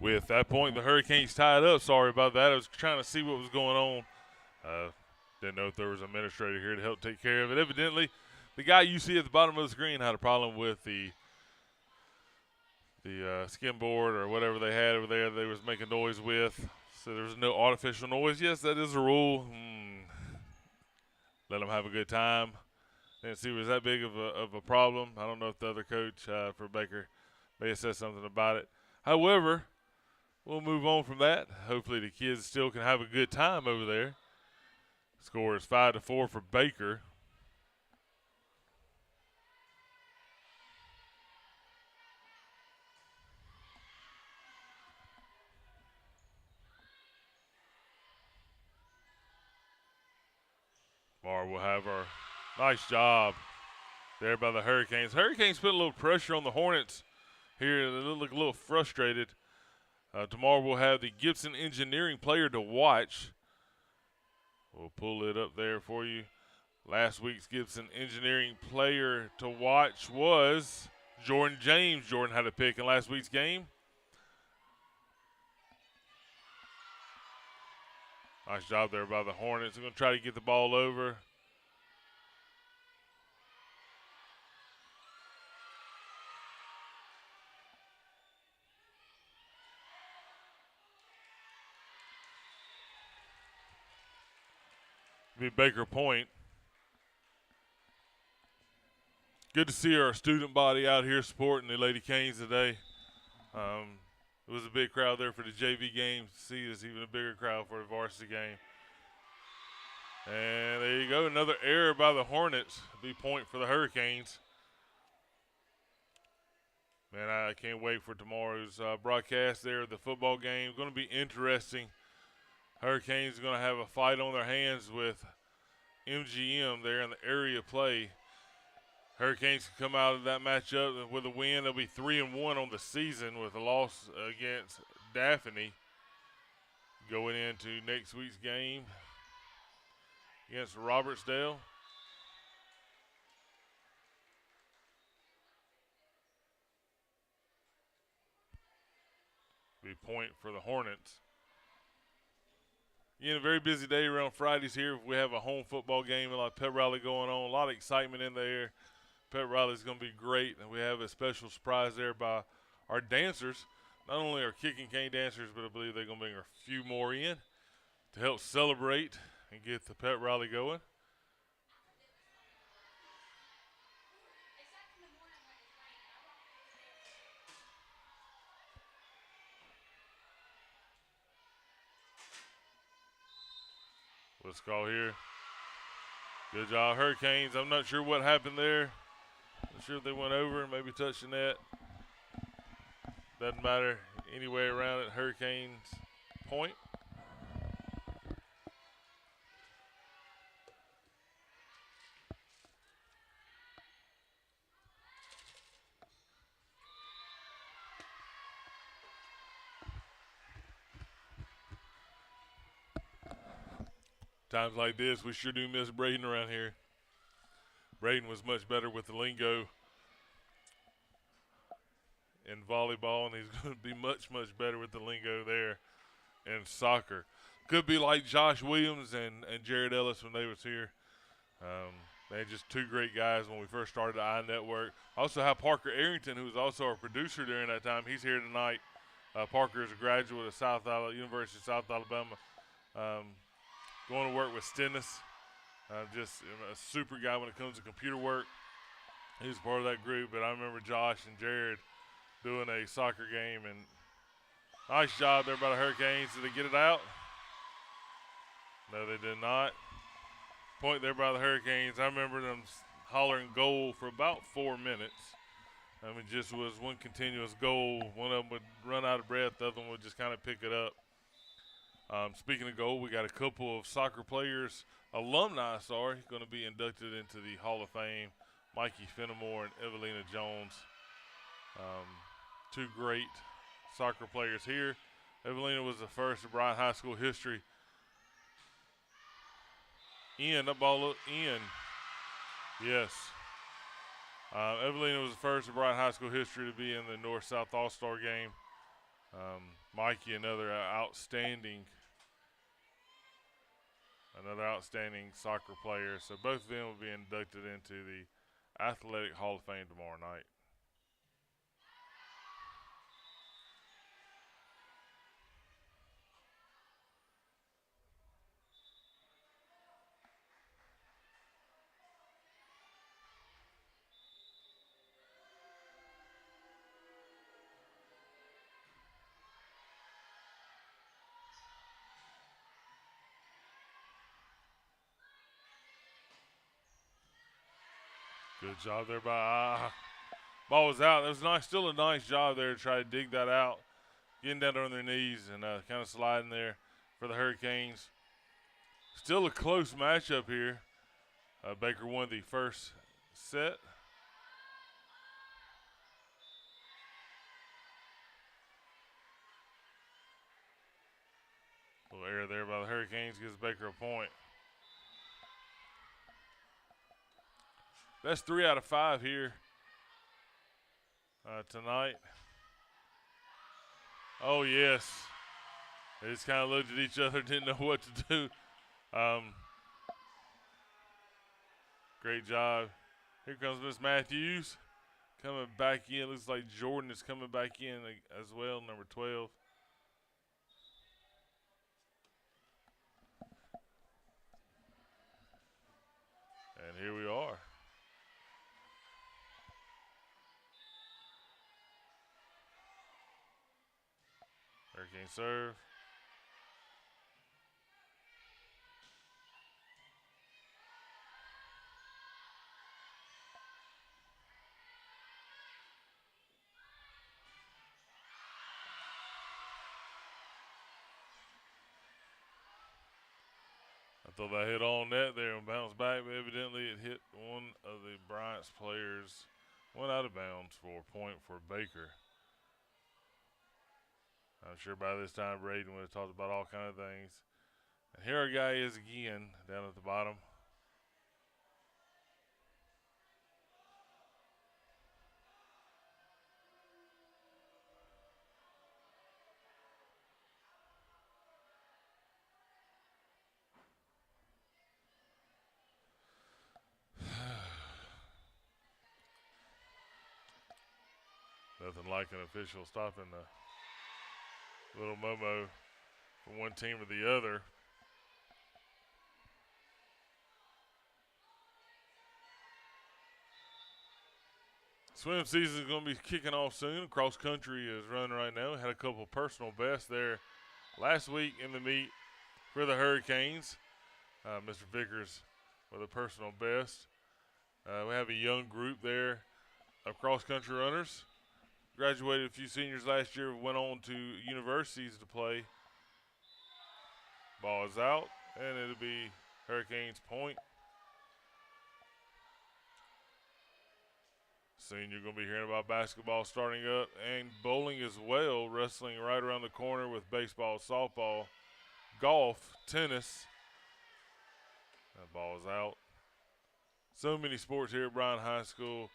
With that point, the Hurricanes tied up. Sorry about that. I was trying to see what was going on. Didn't know if there was an administrator here to help take care of it. Evidently, the guy you see at the bottom of the screen had a problem with the skim board or whatever they had over there they was making noise with. So there was no artificial noise. Yes, that is a rule. Let them have a good time. Didn't see it was that big of a problem. I don't know if the other coach for Baker may have said something about it. However, we'll move on from that. Hopefully the kids still can have a good time over there. Score is 5-4 for Baker. Mar will have our nice job there by the Hurricanes. Hurricanes put a little pressure on the Hornets here. They look a little frustrated. Tomorrow we'll have the Gibson Engineering player to watch. We'll pull it up there for you. Last week's Gibson Engineering player to watch was Jordan James. Jordan had a pick in last week's game. Nice job there by the Hornets. They're going to try to get the ball over. Be Baker Point. Good to see our student body out here supporting the Lady Canes today. It was a big crowd there for the JV game. See, it's even a bigger crowd for the varsity game. And there you go, another error by the Hornets. Be point for the Hurricanes. Man, I can't wait for tomorrow's broadcast there of the football game. Going to be interesting. Hurricanes are going to have a fight on their hands with MGM there in the area play. Hurricanes can come out of that matchup with a win. They'll be 3-1 on the season with a loss against Daphne. Going into next week's game against Robertsdale. Be point for the Hornets. A very busy day around Fridays here. We have a home football game, a lot of pep rally going on, a lot of excitement in the air. Pep rally is going to be great, and we have a special surprise there by our dancers. Not only our kicking cane dancers, but I believe they're going to bring a few more in to help celebrate and get the pep rally going. Let's call here. Good job, Hurricanes. I'm not sure what happened there. Not sure if they went over and maybe touched the net. Doesn't matter. Anyway around it, Hurricanes point. Times like this, we sure do miss Braden around here. Braden was much better with the lingo in volleyball, and he's going to be much, much better with the lingo there in soccer. Could be like Josh Williams and Jared Ellis when they was here. They're just two great guys when we first started the iNetwork. Also have Parker Arrington, who was also our producer during that time. He's here tonight. Parker is a graduate of University of South Alabama. Going to work with Stennis. Just a super guy when it comes to computer work. He was part of that group, but I remember Josh and Jared doing a soccer game, and nice job there by the Hurricanes. Did they get it out? No, they did not. Point there by the Hurricanes. I remember them hollering goal for about 4 minutes. I mean, just was one continuous goal. One of them would run out of breath. The other one would just kind of pick it up. Speaking of goal, we got a couple of soccer players, alumni, going to be inducted into the Hall of Fame. Mikey Fenimore and Evelina Jones. Two great soccer players here. Evelina was the first in Bryant High School history. That ball in. Yes. Evelina was the first in Bryant High School history to be in the North-South All-Star game. Mikey, another outstanding soccer player. So both of them will be inducted into the Athletic Hall of Fame tomorrow night. Good job there by ball was out. That was nice, still a nice job there to try to dig that out. Getting down on their knees and kind of sliding there for the Hurricanes. Still a close matchup here. Baker won the first set. Little error there by the Hurricanes gives Baker a point. That's 3 out of 5 here tonight. Oh, yes. They just kind of looked at each other, didn't know what to do. Great job. Here comes Miss Matthews coming back in. Looks like Jordan is coming back in as well, number 12. And here we are. Hurricane serve. I thought that hit on net there and bounced back, but evidently it hit one of the Bryant's players. Went out of bounds for a point for Baker. I'm sure by this time Braden would have talked about all kind of things. And here our guy is again down at the bottom. Nothing like an official stopping the little Momo from one team or the other. Swim season is going to be kicking off soon. Cross country is running right now. Had a couple of personal bests there last week in the meet for the Hurricanes. Mr. Vickers with a personal best. We have a young group there of cross country runners. Graduated a few seniors last year, went on to universities to play. Ball is out, and it'll be Hurricanes point. Soon you're going to be hearing about basketball starting up and bowling as well, wrestling right around the corner with baseball, softball, golf, tennis. That ball is out. So many sports here at Bryant High School.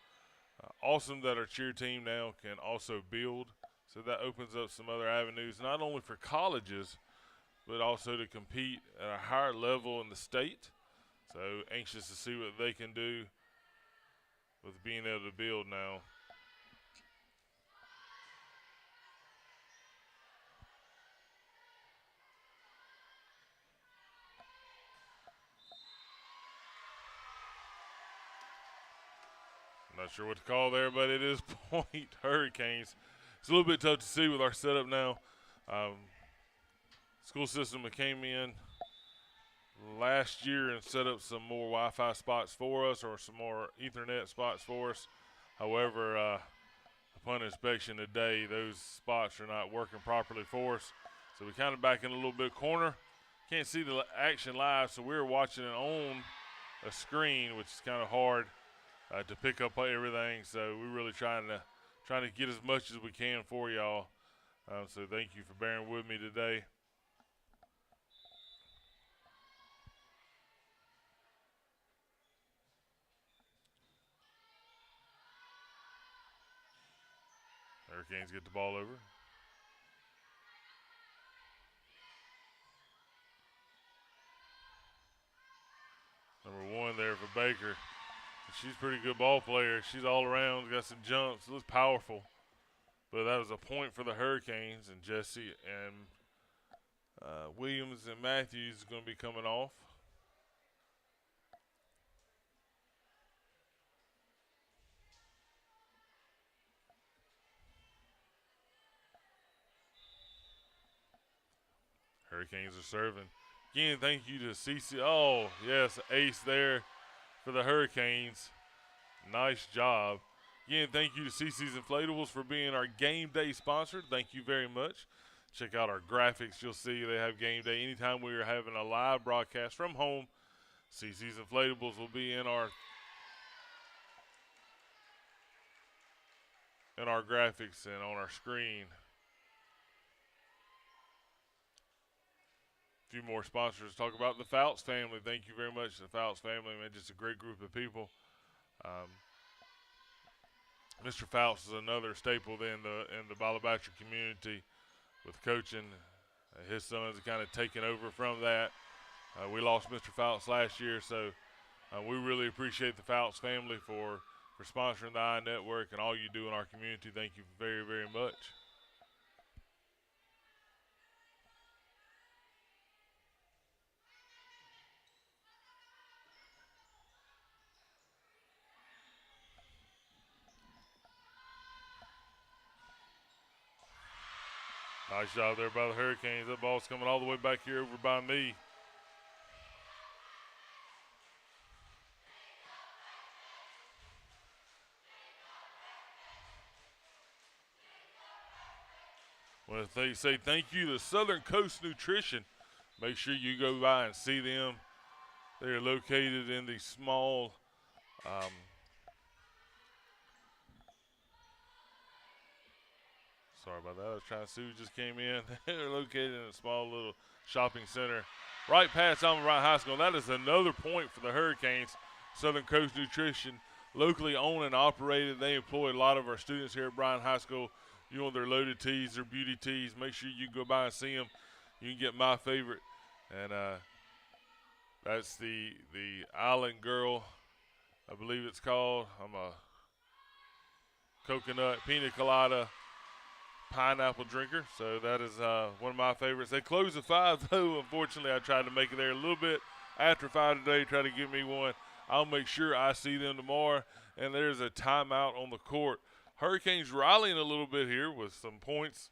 Awesome that our cheer team now can also build. So that opens up some other avenues, not only for colleges, but also to compete at a higher level in the state. So anxious to see what they can do with being able to build now. Not sure what to call there, but it is point Hurricanes. It's a little bit tough to see with our setup now. School system came in last year and set up some more Wi-Fi spots for us, or some more Ethernet spots for us. However, upon inspection today, those spots are not working properly for us. So we kind of back in a little bit corner. Can't see the action live, so we're watching it on a screen, which is kind of hard to pick up everything. So we're really trying to get as much as we can for y'all. So thank you for bearing with me today. Hurricanes get the ball over. Number 1 there for Baker. She's a pretty good ball player. She's all around, got some jumps, looks powerful. But that was a point for the Hurricanes, and Jesse and Williams and Matthews is going to be coming off. Hurricanes are serving. Again, thank you to CC. Oh, yes, ace there for the Hurricanes. Nice job. Again, thank you to CC's Inflatables for being our game day sponsor. Thank you very much. Check out our graphics. You'll see they have game day. Anytime we are having a live broadcast from home, CC's Inflatables will be in our graphics and on our screen. Few more sponsors to talk about. The Fouts family, thank you very much to the Fouts family, man. Just a great group of people. Mr. Fouts is another staple in the Ballabatra community with coaching. His sons have kind of taken over from that. We lost Mr. Fouts last year, so we really appreciate the Fouts family for sponsoring the I Network and all you do in our community. Thank you very, very much. Nice job there by the Hurricanes. That ball's coming all the way back here over by me. I want to say thank you to Southern Coast Nutrition. Make sure you go by and see them. They are located in the small sorry about that. I was trying to see who just came in. They're located in a small little shopping center right past Alma Bryant High School. That is another point for the Hurricanes. Southern Coast Nutrition, locally owned and operated. They employ a lot of our students here at Bryant High School. You want their loaded tees, their beauty tees, make sure you go by and see them. You can get my favorite. And that's the Island Girl, I believe it's called. I'm a coconut pina colada pineapple drinker, so that is one of my favorites. They close at 5 though. Unfortunately, I tried to make it there a little bit after 5 today, try to give me one. I'll make sure I see them tomorrow. And there's a timeout on the court. Hurricanes rallying a little bit here with some points,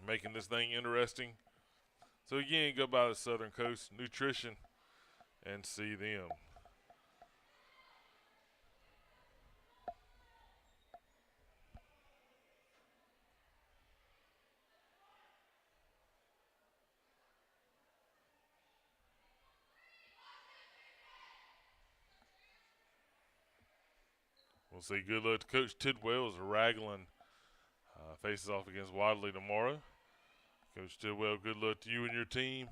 making this thing interesting. So again, go by the Southern Coast Nutrition and see them. We'll see good luck to Coach Tidwell as Raglan faces off against Wadley tomorrow. Coach Tidwell, good luck to you and your team.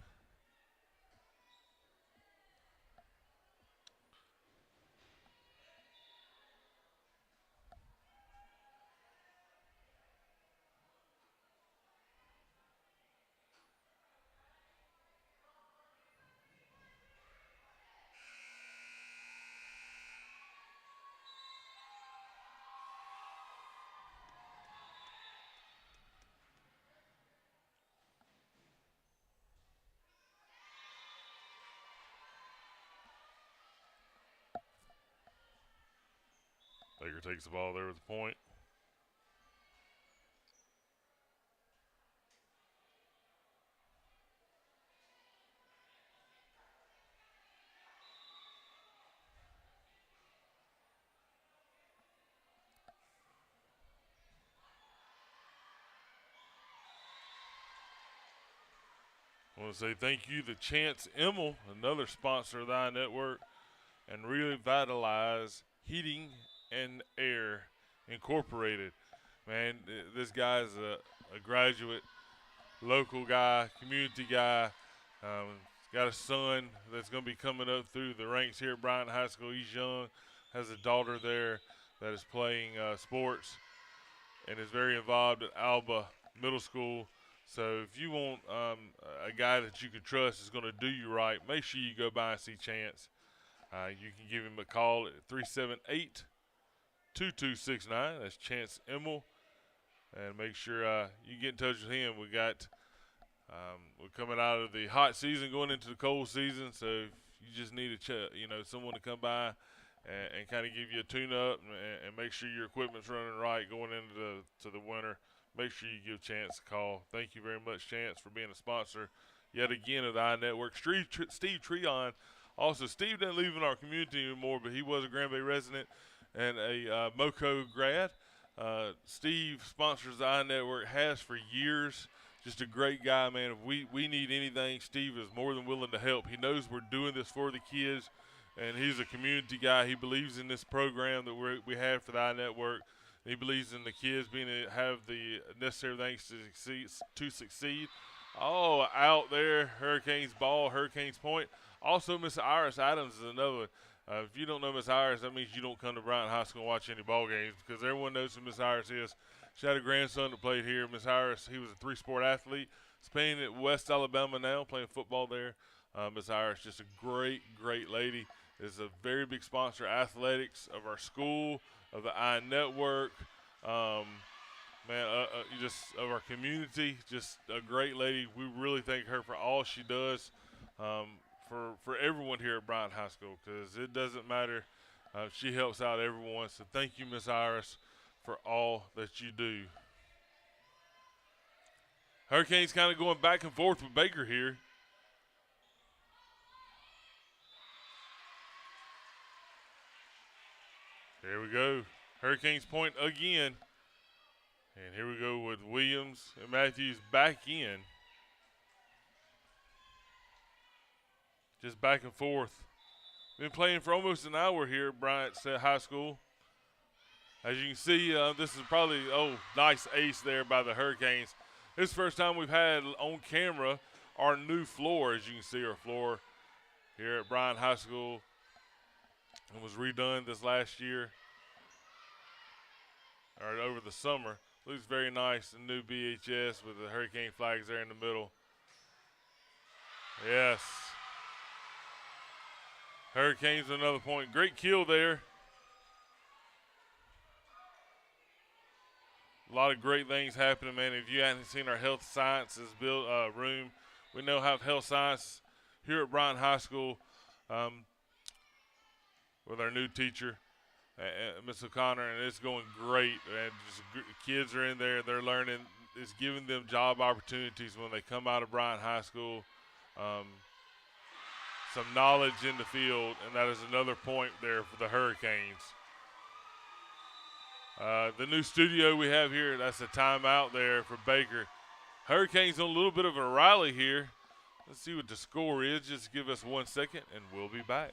Baker takes the ball there with the point. I want to say thank you to Chance Emmel, another sponsor of the iNetwork, and Revitalize Heating and Air Incorporated. Man, this guy's a graduate, local guy, community guy. Got a son that's going to be coming up through the ranks here at Bryant High School. He's young, has a daughter there that is playing sports and is very involved at Alba Middle School. So if you want a guy that you can trust is going to do you right, make sure you go by and see Chance. You can give him a call at 378-2269. That's Chance Emmel. And make sure you get in touch with him. We're coming out of the hot season, going into the cold season. So you just need someone to come by and kind of give you a tune-up and make sure your equipment's running right going into the winter. Make sure you give Chance a call. Thank you very much, Chance, for being a sponsor yet again of the iNetwork. Steve Treon. Also, Steve doesn't live in our community anymore, but he was a Grand Bay resident and a MoCo grad. Steve sponsors the iNetwork, has for years. Just a great guy, man. If we need anything, Steve is more than willing to help. He knows we're doing this for the kids, and he's a community guy. He believes in this program that we have for the iNetwork. He believes in the kids have the necessary things to succeed. Oh, out there, Hurricanes ball, Hurricanes point. Also, Miss Iris Adams is another one. If you don't know Miss Iris, that means you don't come to Bryant High School and watch any ball games because everyone knows who Miss Iris is. She had a grandson that played here. Miss Iris, he was a three-sport athlete. He's playing at West Alabama now, playing football there. Miss Iris, just a great, great lady. Is a very big sponsor of athletics of our school, of the I Network. Just of our community, just a great lady. We really thank her for all she does for everyone here at Bryant High School because it doesn't matter. She helps out everyone. So thank you, Miss Iris, for all that you do. Hurricanes kind of going back and forth with Baker here. Here we go. Hurricanes point again. And here we go with Williams and Matthews back in. Just back and forth. Been playing for almost an hour here at Bryant High School. As you can see, this is probably, nice ace there by the Hurricanes. This is the first time we've had on camera our new floor. As you can see, our floor here at Bryant High School. It was redone this last year, or over the summer. Looks very nice, the new BHS with the Hurricane flags there in the middle. Yes. Hurricanes another point. Great kill there. A lot of great things happening, man. If you haven't seen our health sciences room, we now have health science here at Bryant High School with our new teacher, Miss O'Connor, and it's going great. And kids are in there, they're learning. It's giving them job opportunities when they come out of Bryant High School. Some knowledge in the field, and that is another point there for the Hurricanes. The new studio we have here, that's a timeout there for Baker. Hurricanes on a little bit of a rally here. Let's see what the score is. Just give us 1 second, and we'll be back.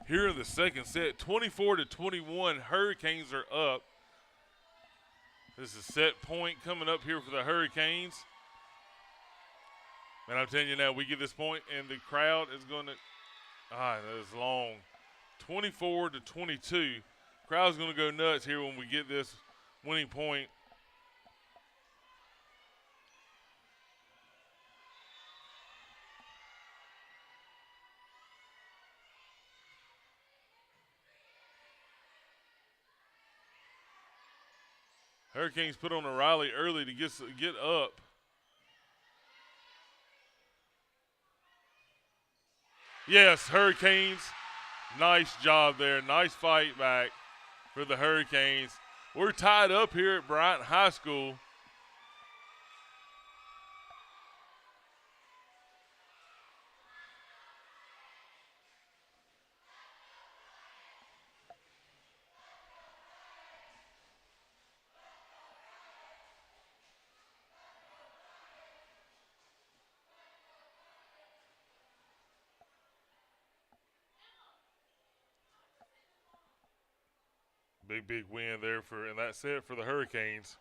Here in the second set, 24-21, Hurricanes are up. This is set point coming up here for the Hurricanes. And I'm telling you now, we get this point and the crowd is going to, that is long. 24-22. Crowd's going to go nuts here when we get this winning point. Hurricanes put on a rally early to get up. Yes, Hurricanes. Nice job there. Nice fight back for the Hurricanes. We're tied up here at Bryant High School. Big win there and that's it for the Hurricanes.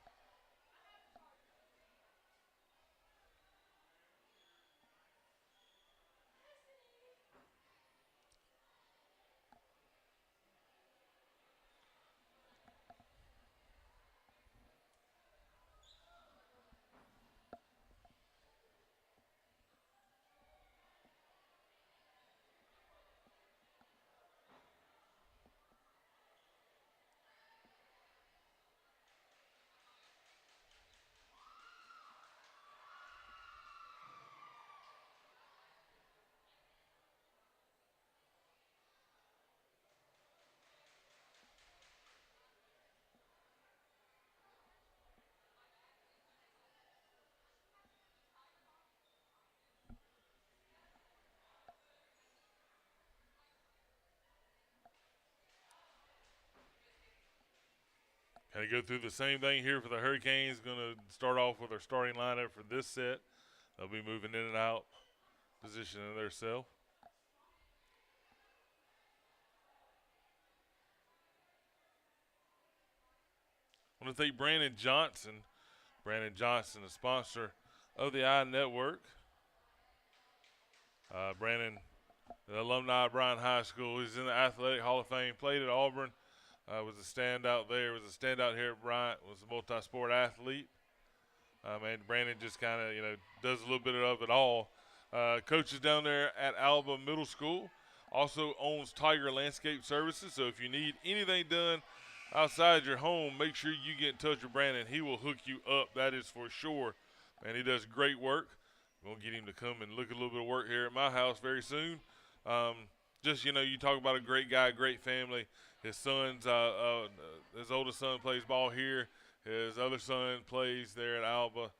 Kind of go through the same thing here for the Hurricanes. Going to start off with our starting lineup for this set. They'll be moving in and out, positioning themselves. I want to thank Brandon Johnson. Brandon Johnson, the sponsor of the iNetwork. Brandon, the alumni of Bryant High School. He's in the Athletic Hall of Fame. Played at Auburn. Was a standout there. Was a standout here at Bryant. Was a multi-sport athlete. And Brandon just kind of, does a little bit of it all. Coaches down there at Alma Middle School. Also owns Tiger Landscape Services. So if you need anything done outside your home, make sure you get in touch with Brandon. He will hook you up. That is for sure. And he does great work. We're going to get him to come and look at a little bit of work here at my house very soon. You talk about a great guy, great family. His son's, his oldest son plays ball here. His other son plays there at Alba.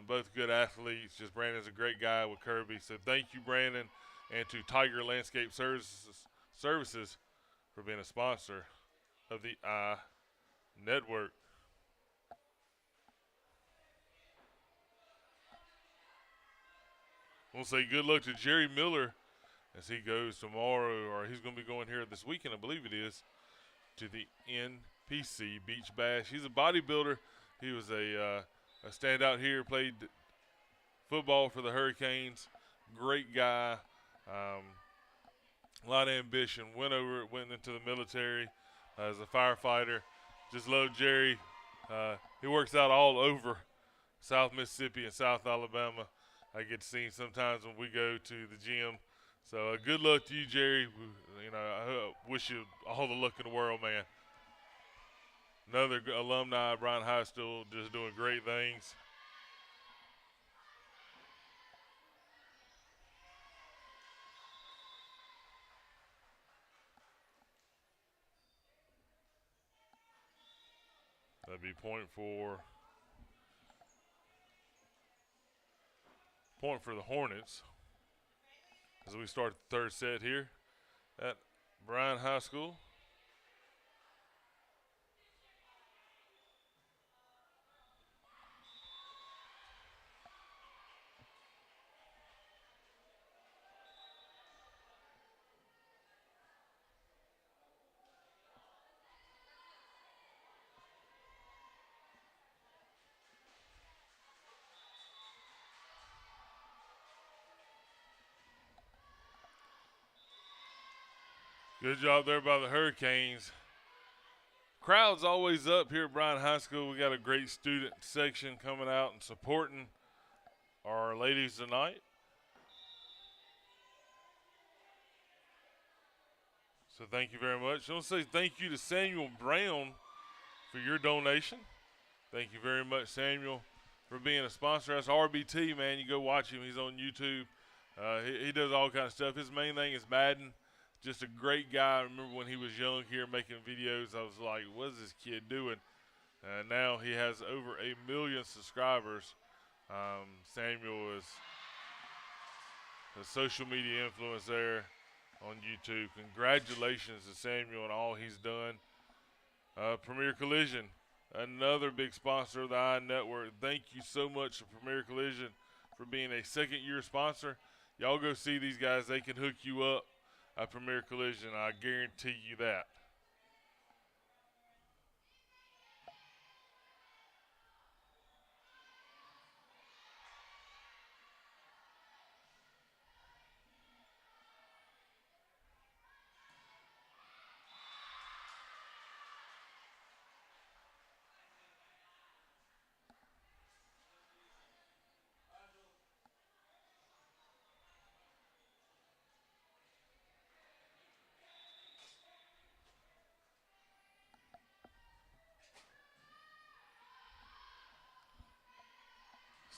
Both good athletes. Just Brandon's a great guy with Kirby. So thank you, Brandon, and to Tiger Landscape Services for being a sponsor of the Network. We'll say good luck to Jerry Miller as he goes tomorrow, or he's going to be going here this weekend, I believe it is, to the NPC Beach Bash. He's a bodybuilder. He was a standout here, played football for the Hurricanes. Great guy, a lot of ambition. Went into the military as a firefighter. Just love Jerry. He works out all over South Mississippi and South Alabama. I get to see him sometimes when we go to the gym. So good luck to you, Jerry. I wish you all the luck in the world, man. Another alumni of Bryant High School, just doing great things. That'd be point for the Hornets as we start the third set here at Bryant High School. Good job there by the Hurricanes. Crowd's always up here at Bryant High School. We got a great student section coming out and supporting our ladies tonight. So thank you very much. I want to say thank you to Samuel Brown for your donation. Thank you very much, Samuel, for being a sponsor. That's RBT, man. You go watch him. He's on YouTube. He does all kinds of stuff. His main thing is Madden. Just a great guy. I remember when he was young here making videos, I was like, what is this kid doing? Now he has over 1 million subscribers. Samuel is a social media influence there on YouTube. Congratulations to Samuel and all he's done. Premier Collision, another big sponsor of the iNetwork. Thank you so much to Premier Collision for being a second-year sponsor. Y'all go see these guys. They can hook you up at Premier Collision. I guarantee you that.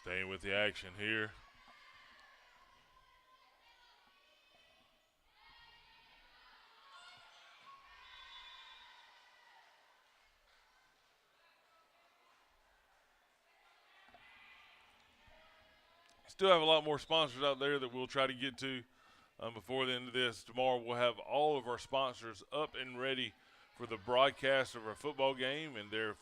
Staying with the action here. Still have a lot more sponsors out there that we'll try to get to before the end of this. Tomorrow we'll have all of our sponsors up and ready for the broadcast of our football game and there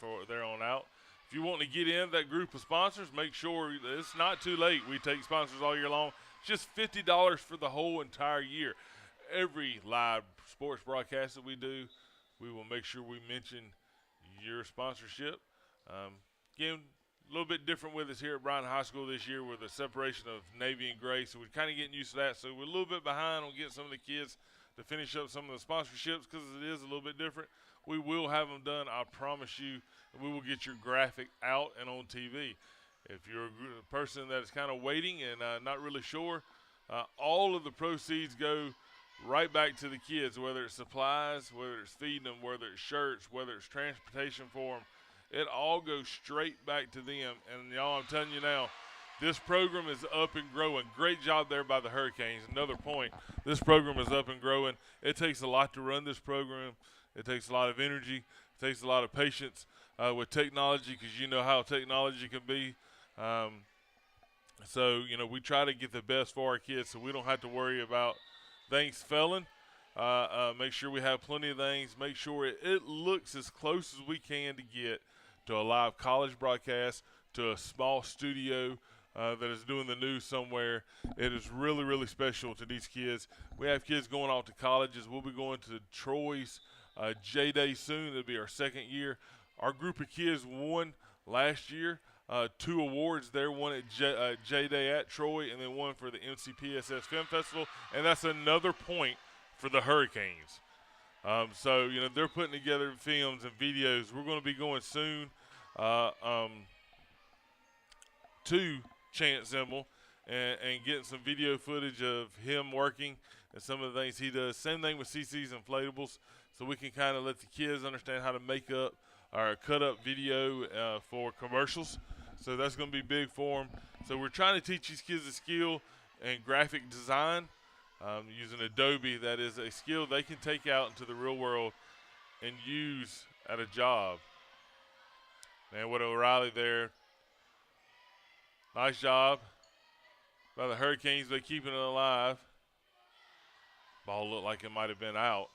on out. If you want to get in that group of sponsors, make sure that it's not too late. We take sponsors all year long. It's just $50 for the whole entire year. Every live sports broadcast that we do, we will make sure we mention your sponsorship. Again, a little bit different with us here at Bryant High School this year with the separation of Navy and Gray, so we're kind of getting used to that. So we're a little bit behind on getting some of the kids to finish up some of the sponsorships because it is a little bit different. We will have them done, I promise you, and we will get your graphic out and on TV. If you're a person that is kind of waiting and not really sure, all of the proceeds go right back to the kids, whether it's supplies, whether it's feeding them, whether it's shirts, whether it's transportation for them. It all goes straight back to them. And, y'all, I'm telling you now, this program is up and growing. Great job there by the Hurricanes. Another point, this program is up and growing. It takes a lot to run this program. It takes a lot of energy. It takes a lot of patience with technology because you know how technology can be. So, we try to get the best for our kids so we don't have to worry about things failing. Make sure we have plenty of things. Make sure it looks as close as we can to get to a live college broadcast, to a small studio that is doing the news somewhere. It is really, really special to these kids. We have kids going off to colleges. We'll be going to Troy's J-Day soon. It'll be our second year. Our group of kids won last year 2 awards there, one at J-Day at Troy and then one for the MCPSS Film Festival, and that's another point for the Hurricanes. So, they're putting together films and videos. We're going to be going soon to Chance Zimmel and getting some video footage of him working and some of the things he does. Same thing with CC's Inflatables, so we can kind of let the kids understand how to make up or cut up video for commercials. So that's going to be big for them. So we're trying to teach these kids a skill in graphic design. Using Adobe, that is a skill they can take out into the real world and use at a job. And what O'Reilly there. Nice job by the Hurricanes. They're keeping it alive. Ball looked like it might have been out.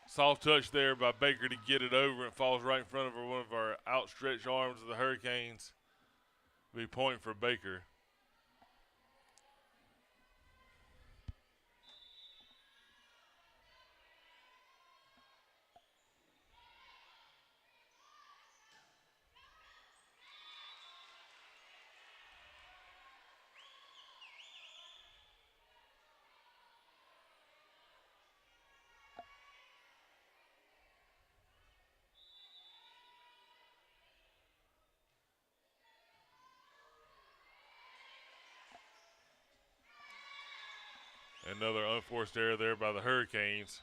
Soft touch there by Baker to get it over. It falls right in front of one of our outstretched arms of the Hurricanes. Be point for Baker. Another unforced error there by the Hurricanes.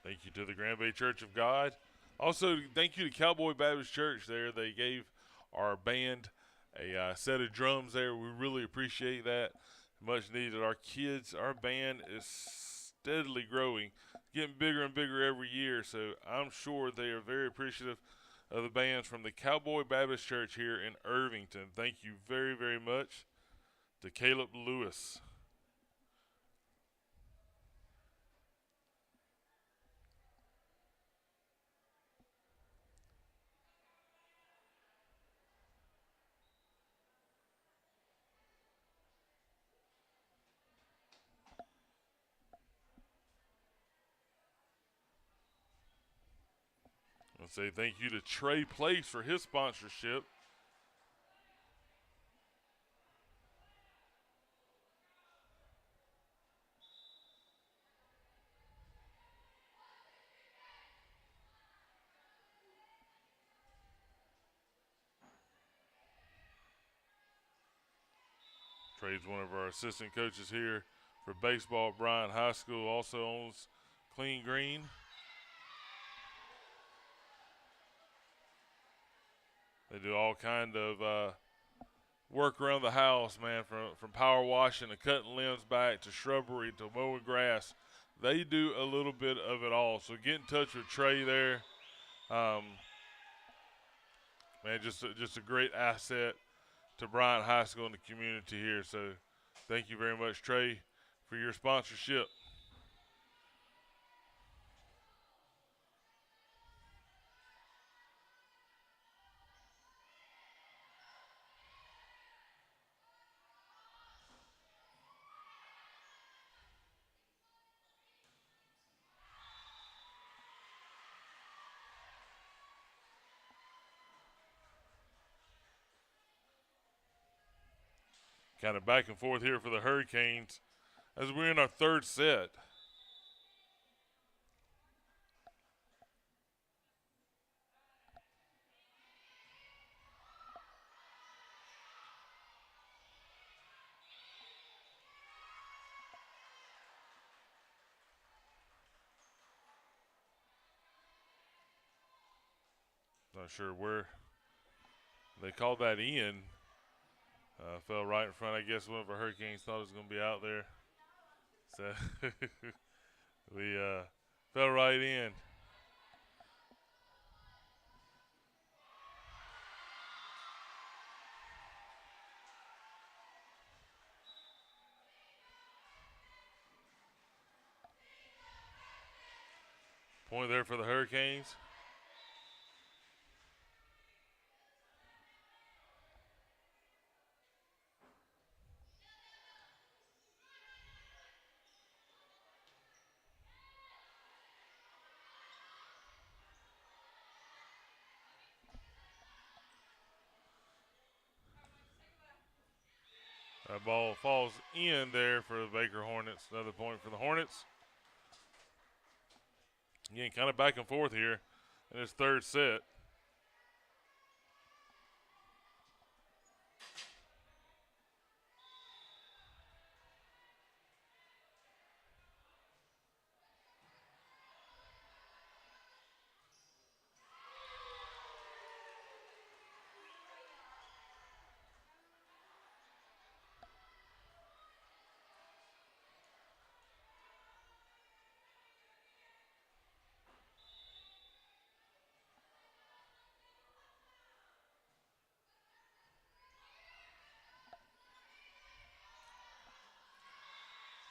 Thank you to the Grand Bay Church of God. Also, thank you to Cowboy Baptist Church there. They gave our band a set of drums there. We really appreciate that. Much needed. Our kids, our band is steadily growing, getting bigger and bigger every year. So I'm sure they are very appreciative of the bands from the Cowboy Baptist Church here in Irvington. Thank you very, very much to Caleb Lewis. I'll say thank you to Trey Place for his sponsorship. Trey's one of our assistant coaches here for baseball at Bryant High School. Also owns Clean Green. They do all kind of work around the house, man, from power washing to cutting limbs back to shrubbery to mowing grass. They do a little bit of it all. So get in touch with Trey there. man, just a great asset to Bryant High School and the community here. So thank you very much, Trey, for your sponsorship. Kind of back and forth here for the Hurricanes as we're in our third set. Not sure where they called that in. Fell right in front. I guess one of our Hurricanes thought it was going to be out there. So we fell right in. Point there for the Hurricanes. That ball falls in there for the Baker Hornets. Another point for the Hornets. Again, kind of back and forth here in this third set.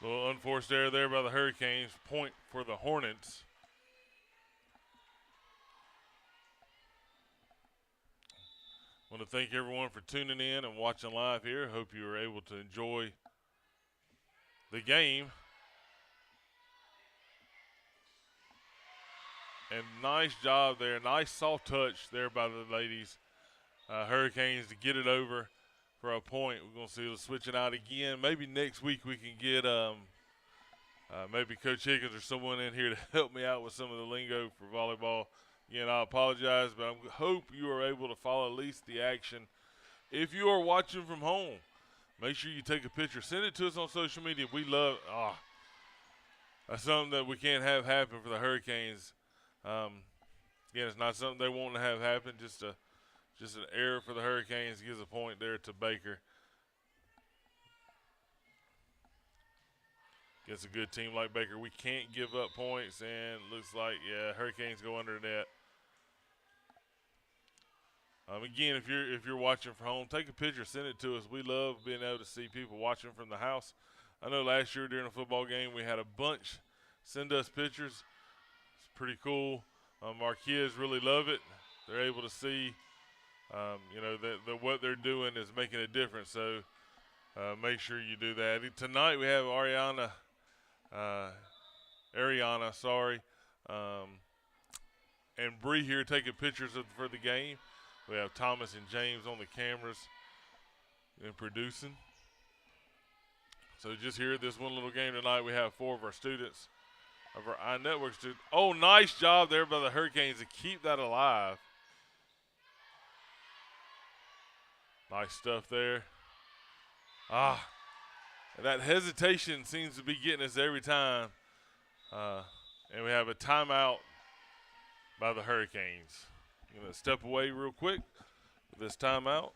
A little unforced error there by the Hurricanes. Point for the Hornets. I want to thank everyone for tuning in and watching live here. Hope you were able to enjoy the game. And nice job there. Nice soft touch there by the ladies. Hurricanes to get it over for a point. We're going to see them switching out again. Maybe next week we can get maybe Coach Higgins or someone in here to help me out with some of the lingo for volleyball. Again, I apologize, but I hope you are able to follow at least the action. If you are watching from home, make sure you take a picture. Send it to us on social media. We love that's something that we can't have happen for the Hurricanes. Again, it's not something they want to have happen, just an error for the Hurricanes. Gives a point there to Baker. Against a good team like Baker, we can't give up points, and looks like, yeah, Hurricanes go under the net. Again, if you're watching from home, take a picture, send it to us. We love being able to see people watching from the house. I know last year during a football game we had a bunch send us pictures. It's pretty cool. Our kids really love it. They're able to see, that what they're doing is making a difference. So make sure you do that. Tonight we have Ariana, and Bree here taking pictures for the game. We have Thomas and James on the cameras and producing. So just here, this one little game tonight, we have 4 of our students, of our iNetwork students. Oh, nice job there by the Hurricanes to keep that alive. Nice stuff there. That hesitation seems to be getting us every time. And we have a timeout by the Hurricanes. I'm going to step away real quick with this timeout.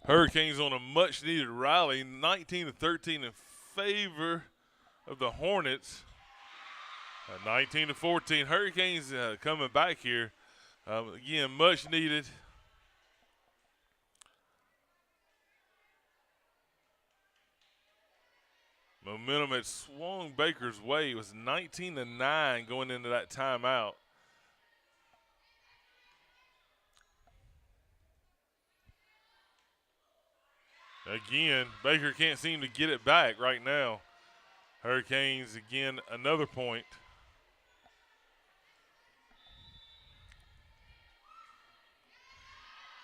Hurricanes on a much-needed rally, 19-13 in favor of the Hornets. 19-14. Hurricanes coming back here. Again, much needed. Momentum had swung Baker's way. It was 19-9 going into that timeout. Again, Baker can't seem to get it back right now. Hurricanes, again, another point.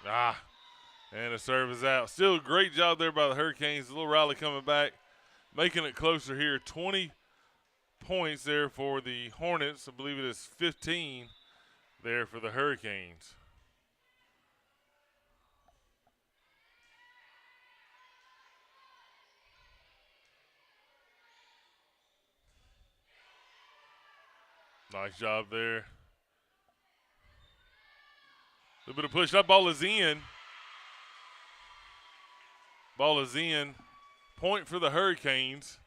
And the serve is out. Still a great job there by the Hurricanes. A little rally coming back, making it closer here. 20 points there for the Hornets. I believe it is 15 there for the Hurricanes. Nice job there. A little bit of push. That ball is in. Ball is in. Point for the Hurricanes.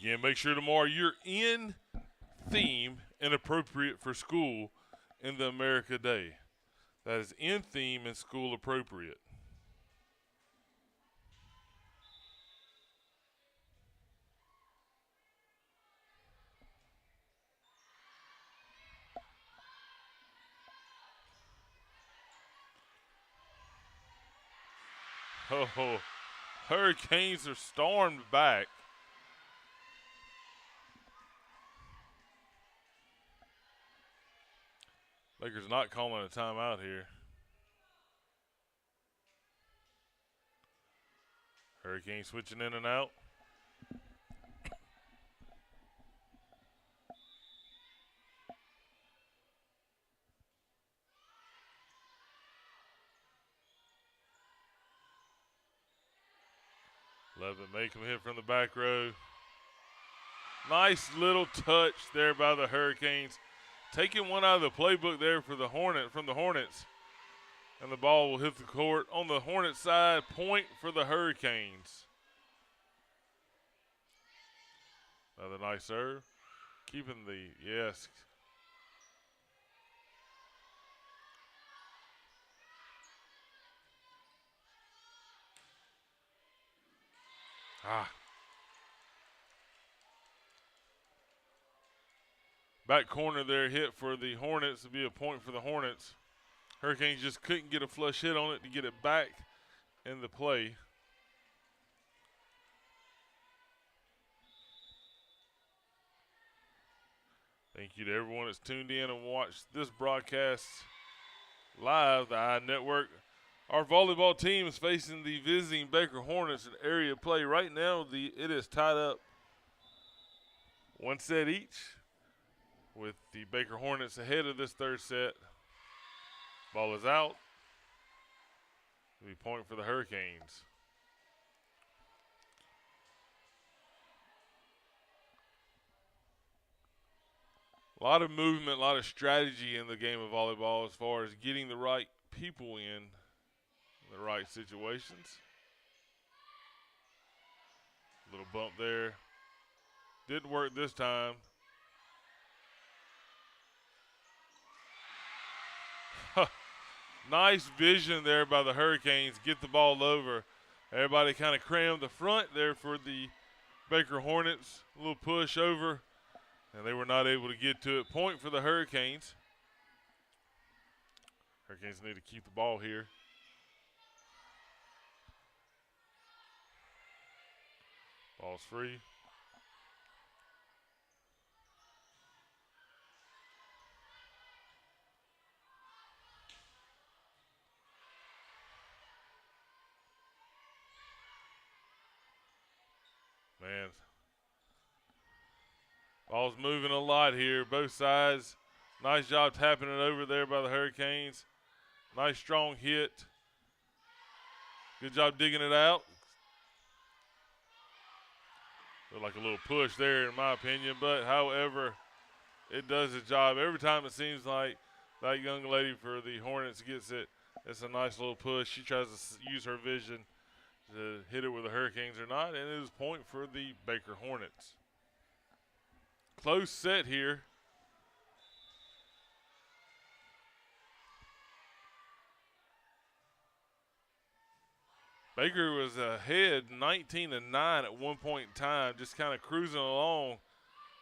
Again, make sure tomorrow you're in theme and appropriate for school in the America Day. That is in theme and school appropriate. Oh, Hurricanes are stormed back. Lakers not calling a timeout here. Hurricanes switching in and out. Levin make him hit from the back row. Nice little touch there by the Hurricanes. Taking one out of the playbook there for the Hornets. And the ball will hit the court on the Hornets side. Point for the Hurricanes. Another nice serve. Keeping the, yes. Back corner there hit for the Hornets. To be a point for the Hornets. Hurricanes just couldn't get a flush hit on it to get it back in the play. Thank you to everyone that's tuned in and watched this broadcast live, the iNetwork. Our volleyball team is facing the visiting Baker Hornets in area play. Right now, it is tied up 1 set each, with the Baker Hornets ahead of this third set. Ball is out. It'll be point for the Hurricanes. A lot of movement, a lot of strategy in the game of volleyball as far as getting the right people in the right situations. Little bump there. Didn't work this time. Nice vision there by the Hurricanes. Get the ball over. Everybody kind of crammed the front there for the Baker Hornets. A little push over, and they were not able to get to it. Point for the Hurricanes. Hurricanes need to keep the ball here. Ball's free. Man, Ball's moving a lot here, both sides. Nice job tapping it over there by the Hurricanes. Nice strong hit. Good job digging it out. Looked like a little push there in my opinion, but however, it does the job. Every time it seems like that young lady for the Hornets gets it, it's a nice little push. She tries to use her vision to hit it with the Hurricanes or not, and it is point for the Baker Hornets. Close set here. Baker was ahead 19-9 at one point in time, just kind of cruising along.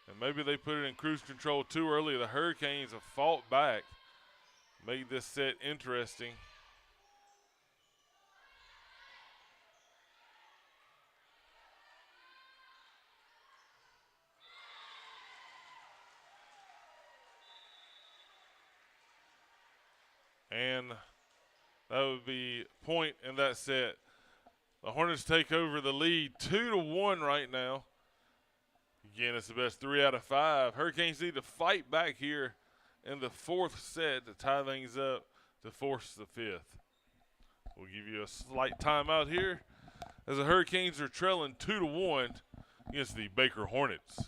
And maybe they put it in cruise control too early. The Hurricanes have fought back, made this set interesting. And that would be point in that set. The Hornets take over the lead 2-1 right now. Again, it's the best 3 out of 5. Hurricanes need to fight back here in the fourth set to tie things up to force the fifth. We'll give you a slight timeout here as the Hurricanes are trailing 2-1 against the Baker Hornets.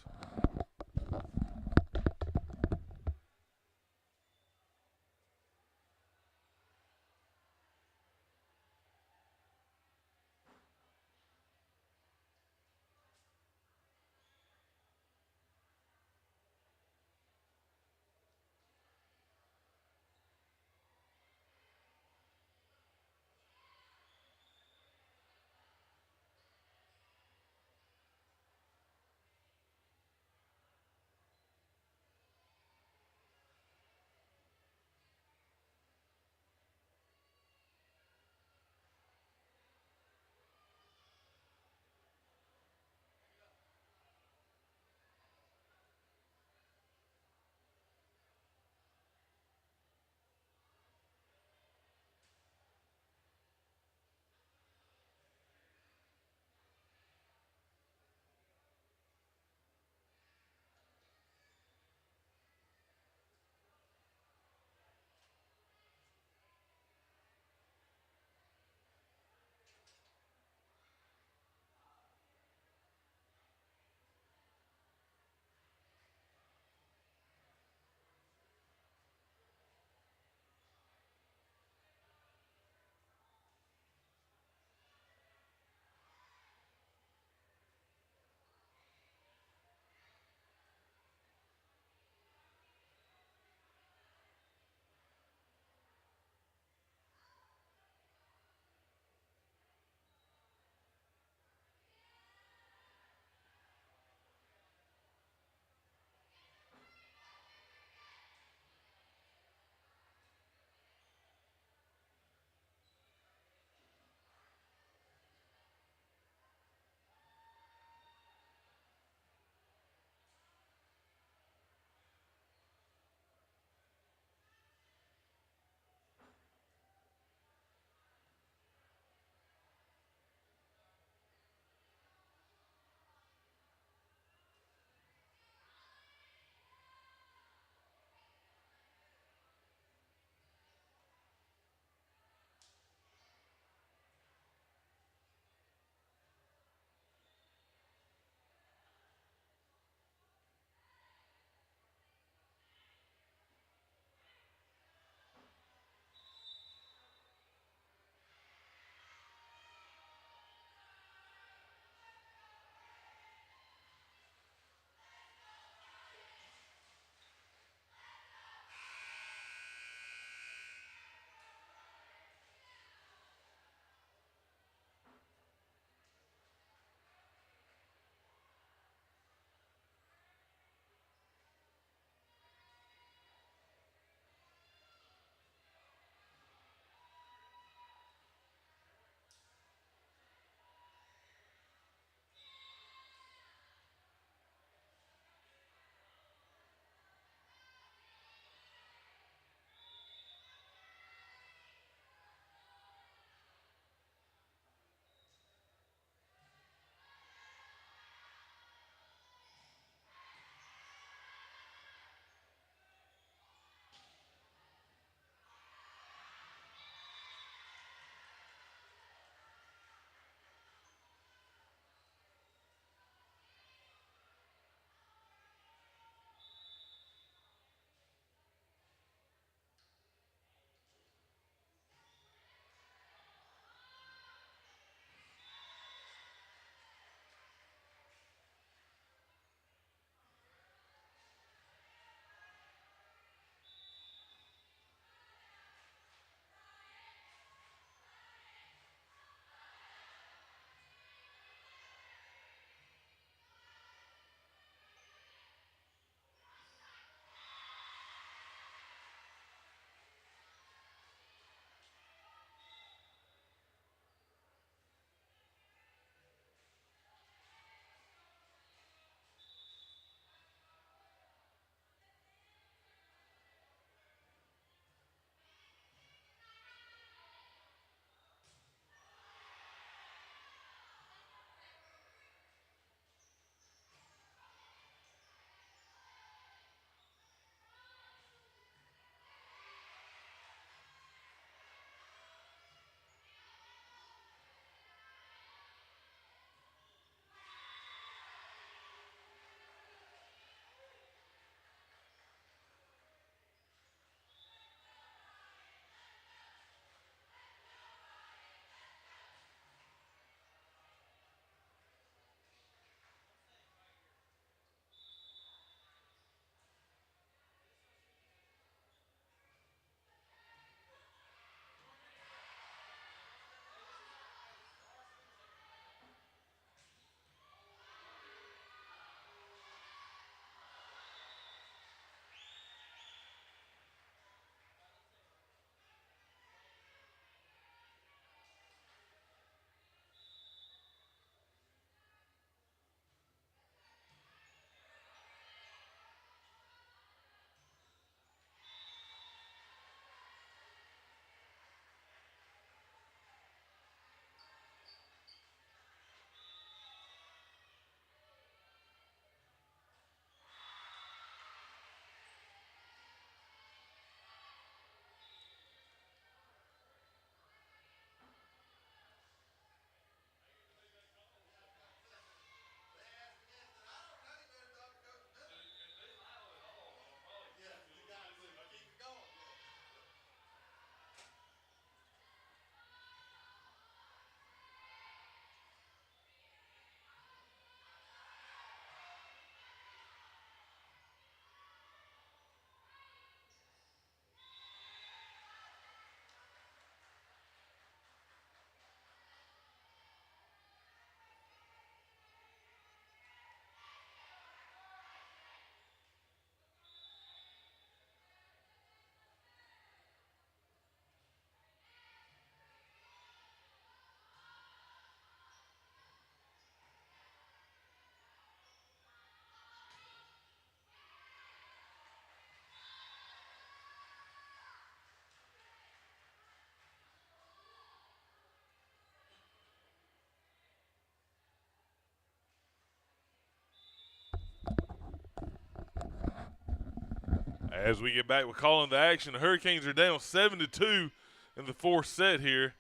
As we get back, we're calling the action. The Hurricanes are down 7-2 in the fourth set here.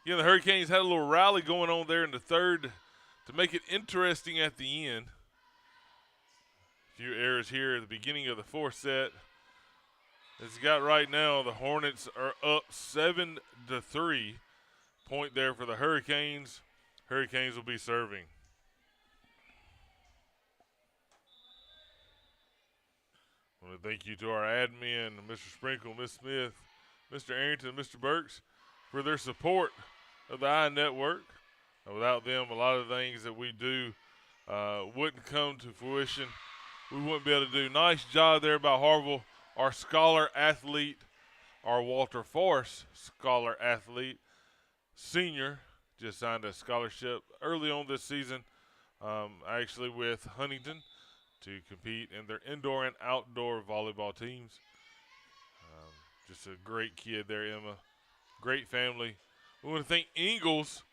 You know, the Hurricanes had a little rally going on there in the third to make it interesting at the end. A few errors here at the beginning of the fourth set. As you got right now, the Hornets are up 7-3. Point there for the Hurricanes. Hurricanes will be serving. I want to thank you to our admin, Mr. Sprinkle, Ms. Smith, Mr. Arrington, and Mr. Burks for their support of the iNetwork. Without them, a lot of things that we do wouldn't come to fruition. We wouldn't be able to do. Nice job there by Harville, our scholar athlete, our Walter Force scholar athlete, senior, just signed a scholarship early on this season, actually with Huntington, to compete in their indoor and outdoor volleyball teams. Just a great kid there, Emma. Great family. We want to thank Ingalls.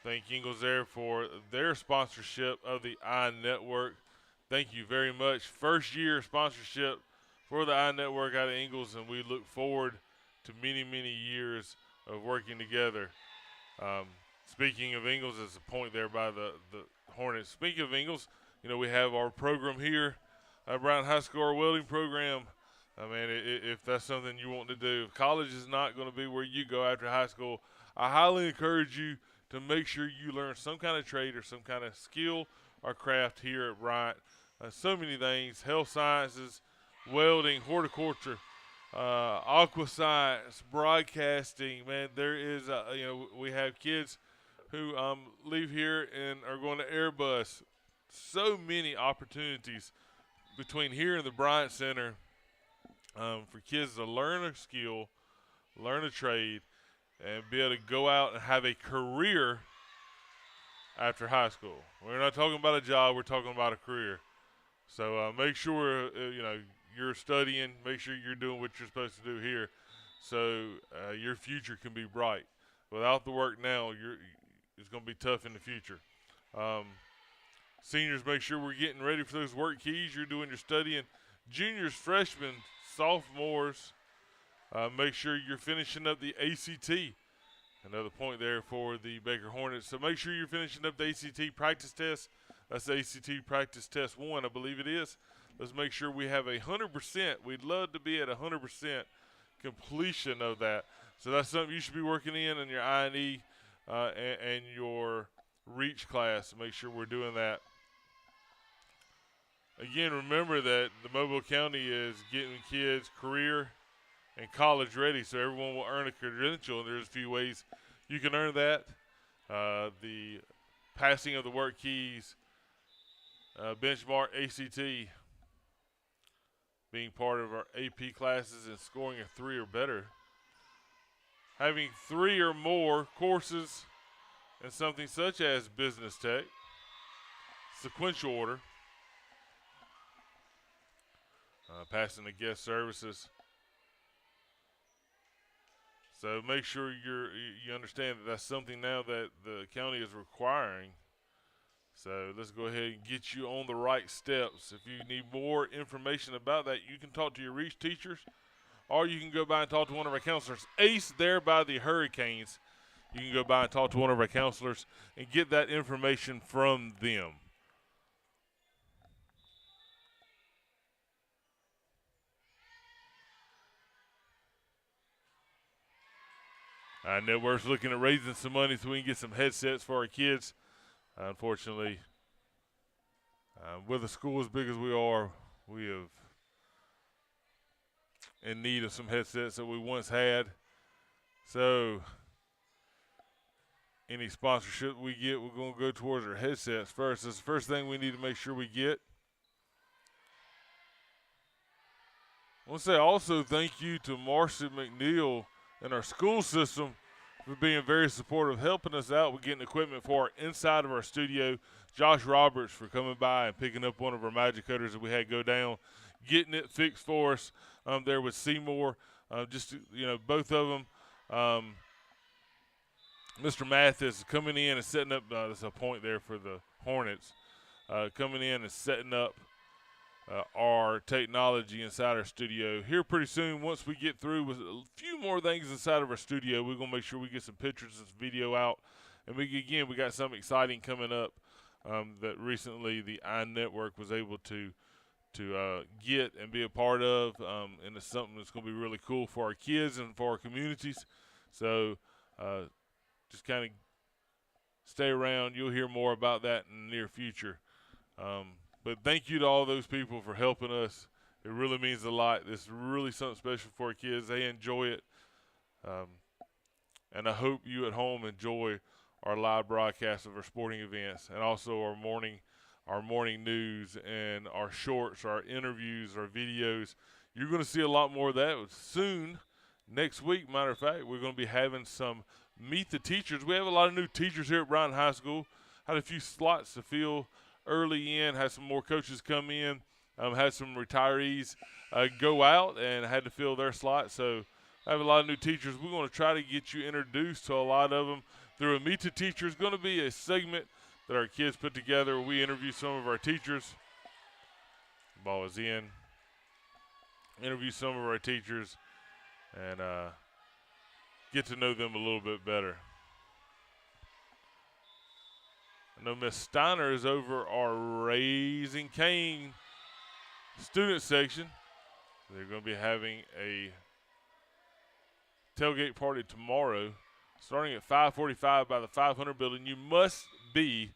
Thank Ingalls there for their sponsorship of the iNetwork. Thank you very much. First year sponsorship for the iNetwork out of Ingalls, and we look forward to many, many years of working together. Speaking of Ingalls, as a point there by the Hornets. Speaking of Ingalls, you know, we have our program here at Bryant High School, our welding program. I mean, if that's something you want to do, if college is not going to be where you go after high school, I highly encourage you to make sure you learn some kind of trade or some kind of skill or craft here at Bryant. So many things: health sciences, welding, horticulture, aqua science, broadcasting. Man, there is, you know, we have kids who leave here and are going to Airbus. So many opportunities between here and the Bryant Center for kids to learn a skill, learn a trade, and be able to go out and have a career after high school. We're not talking about a job, we're talking about a career. So make sure you know, you're studying, make sure you're doing what you're supposed to do here, so your future can be bright. Without the work now, it's going to be tough in the future. Seniors, make sure we're getting ready for those work keys. You're doing your studying. Juniors, freshmen, sophomores, make sure you're finishing up the ACT. Another point there for the Baker Hornets. So make sure you're finishing up the ACT practice test. That's the ACT practice test 1, I believe it is. Let's make sure we have 100%. We'd love to be at 100% completion of that. So that's something you should be working in your I&E and your REACH class. Make sure we're doing that. Again, remember that the Mobile County is getting kids career and college ready, so everyone will earn a credential, and there's a few ways you can earn that. The passing of the work keys, benchmark ACT, being part of our AP classes and scoring a 3 or better. Having 3 or more courses in something such as business tech, sequential order, passing the guest services. So make sure you understand that that's something now that the county is requiring. So let's go ahead and get you on the right steps. If you need more information about that, you can talk to your REACH teachers, or you can go by and talk to one of our counselors. Ace there by the Hurricanes. You can go by and talk to one of our counselors and get that information from them. Network's looking at raising some money so we can get some headsets for our kids. Unfortunately, with a school as big as we are, we have in need of some headsets that we once had. So any sponsorship we get, we're going to go towards our headsets first. That's the first thing we need to make sure we get. I want to say also thank you to Marcy McNeil and our school system for being very supportive, helping us out with getting equipment for our inside of our studio. Josh Roberts for coming by and picking up one of our magic cutters that we had go down, getting it fixed for us there with Seymour. Both of them. Mr. Mathis coming in and setting up, that's a point there for the Hornets, coming in and setting up our technology inside our studio. Here pretty soon, once we get through with a few more things inside of our studio, we're going to make sure we get some pictures and some video out. And we got something exciting coming up that recently the iNetwork was able to get and be a part of, and it's something that's going to be really cool for our kids and for our communities. So just kind of stay around. You'll hear more about that in the near future. But thank you to all those people for helping us. It really means a lot. This is really something special for our kids. They enjoy it. And I hope you at home enjoy our live broadcast of our sporting events and also our morning news and our shorts, our interviews, our videos. You're going to see a lot more of that soon. Next week, matter of fact, we're going to be having some Meet the Teachers. We have a lot of new teachers here at Bryant High School. Had a few slots to fill early in, had some more coaches come in, had some retirees go out and had to fill their slots. So I have a lot of new teachers. We're going to try to get you introduced to a lot of them through a Meet the Teacher. It's going to be a segment that our kids put together. We interview some of our teachers. Ball is in. Interview some of our teachers and get to know them a little bit better. I know Miss Steiner is over our Raising Cane student section. They're going to be having a tailgate party tomorrow, starting at 5:45 by the 500 building. You must be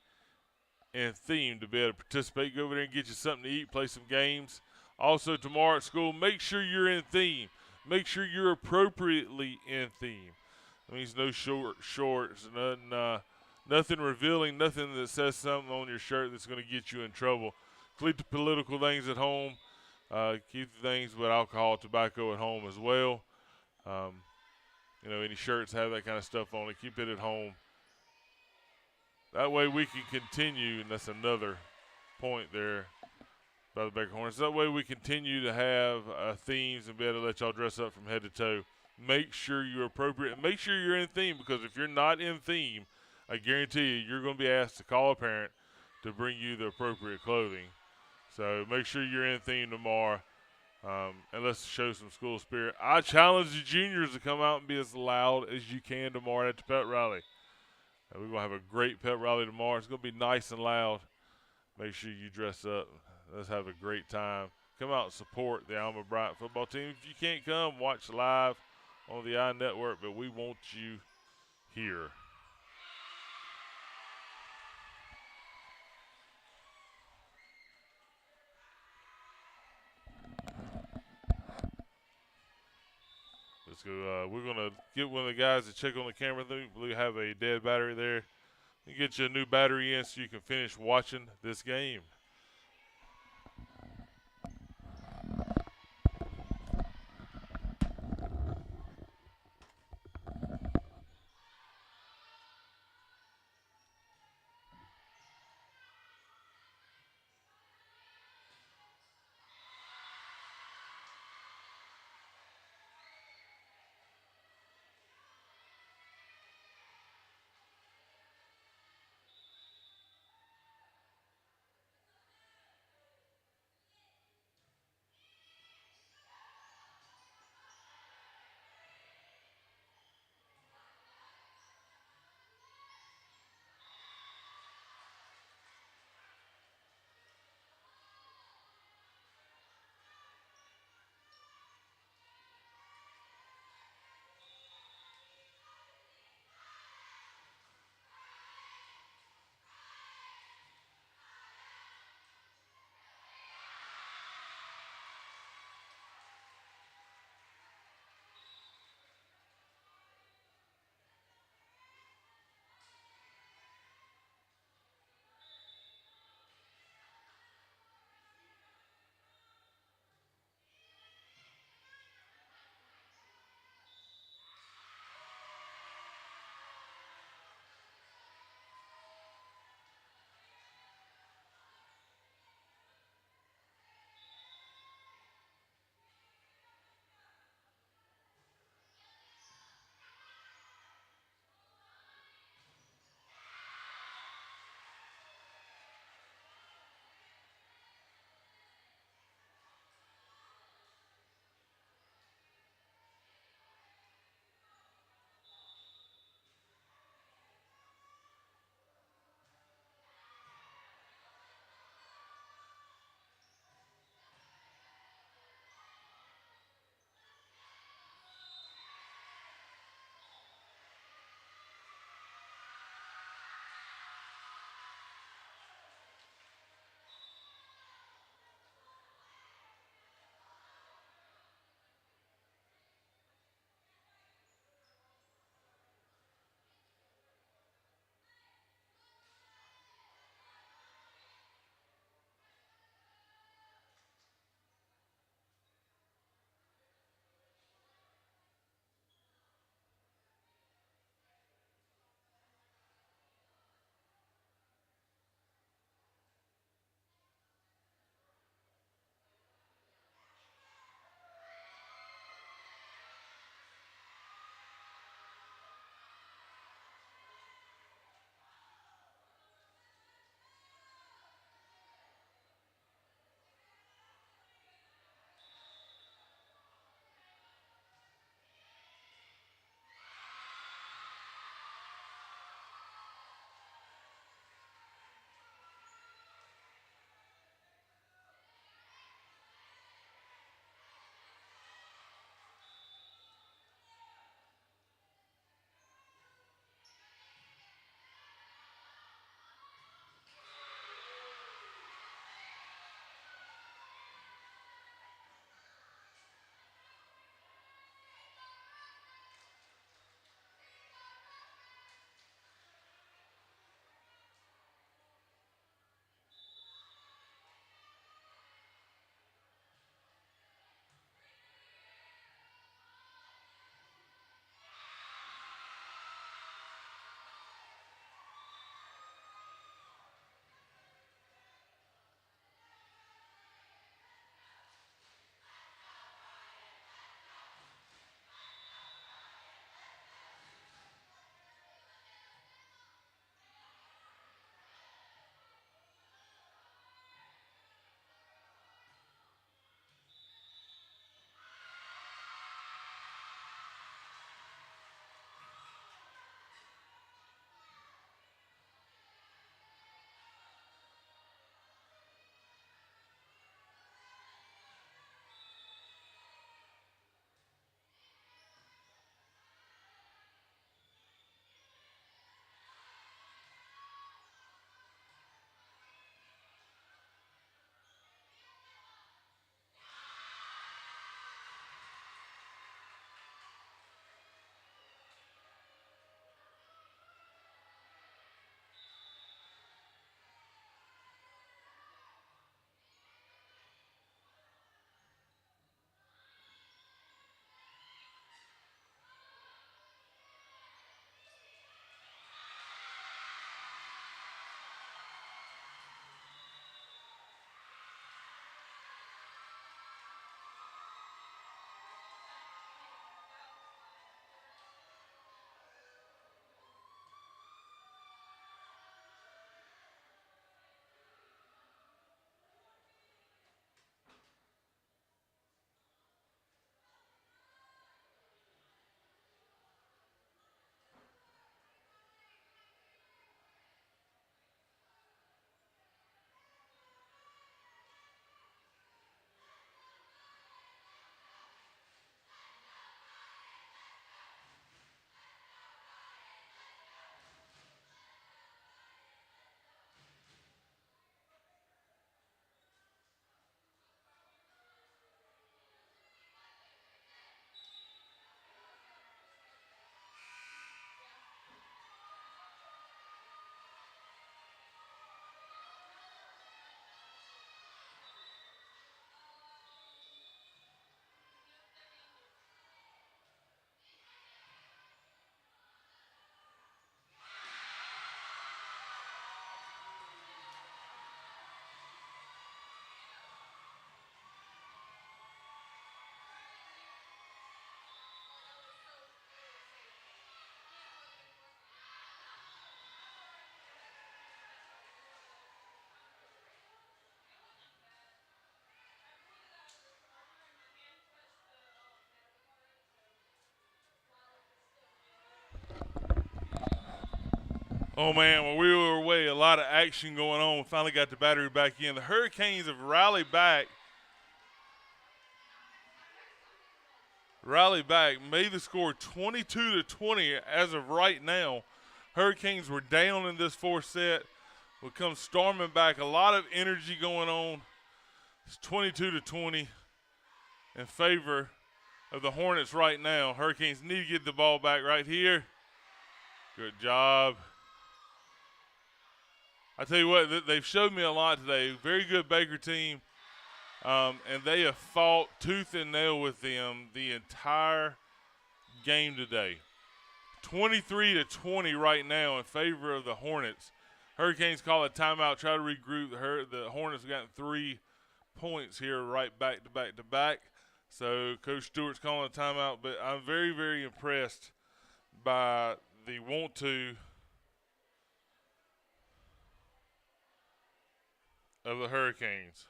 in theme to be able to participate. Go over there and get you something to eat, play some games. Also tomorrow at school, make sure you're in theme. Make sure you're appropriately in theme. That means no shorts, nothing revealing, nothing that says something on your shirt that's going to get you in trouble. Keep the political things at home. Keep the things with alcohol, tobacco at home as well. Any shirts have that kind of stuff on it. Keep it at home. That way we can continue, and that's another point there by the Baker Hornets. That way we continue to have themes and be able to let y'all dress up from head to toe. Make sure you're appropriate. Make sure you're in theme, because if you're not in theme, I guarantee you're going to be asked to call a parent to bring you the appropriate clothing. So make sure you're in theme tomorrow, and let's show some school spirit. I challenge the juniors to come out and be as loud as you can tomorrow at the pep rally. We're going to have a great pep rally tomorrow. It's going to be nice and loud. Make sure you dress up. Let's have a great time. Come out and support the Alma Bryant football team. If you can't come, watch live on the iNetwork, but we want you here. Let's go. We're going to get one of the guys to check on the camera. We have a dead battery there. You get you a new battery in so you can finish watching this game. Oh, man, well, we were away. A lot of action going on. We finally got the battery back in. The Hurricanes have rallied back. Made the score 22-20 as of right now. Hurricanes were down in this fourth set. Will come storming back. A lot of energy going on. It's 22-20 in favor of the Hornets right now. Hurricanes need to get the ball back right here. Good job. I tell you what, they've showed me a lot today. Very good Baker team. And they have fought tooth and nail with them the entire game today. 23-20 right now in favor of the Hornets. Hurricanes call a timeout, try to regroup. The Hornets have gotten 3 points here right back to back to back. So Coach Stewart's calling a timeout, but I'm very, very impressed by the want-to of the Hurricanes.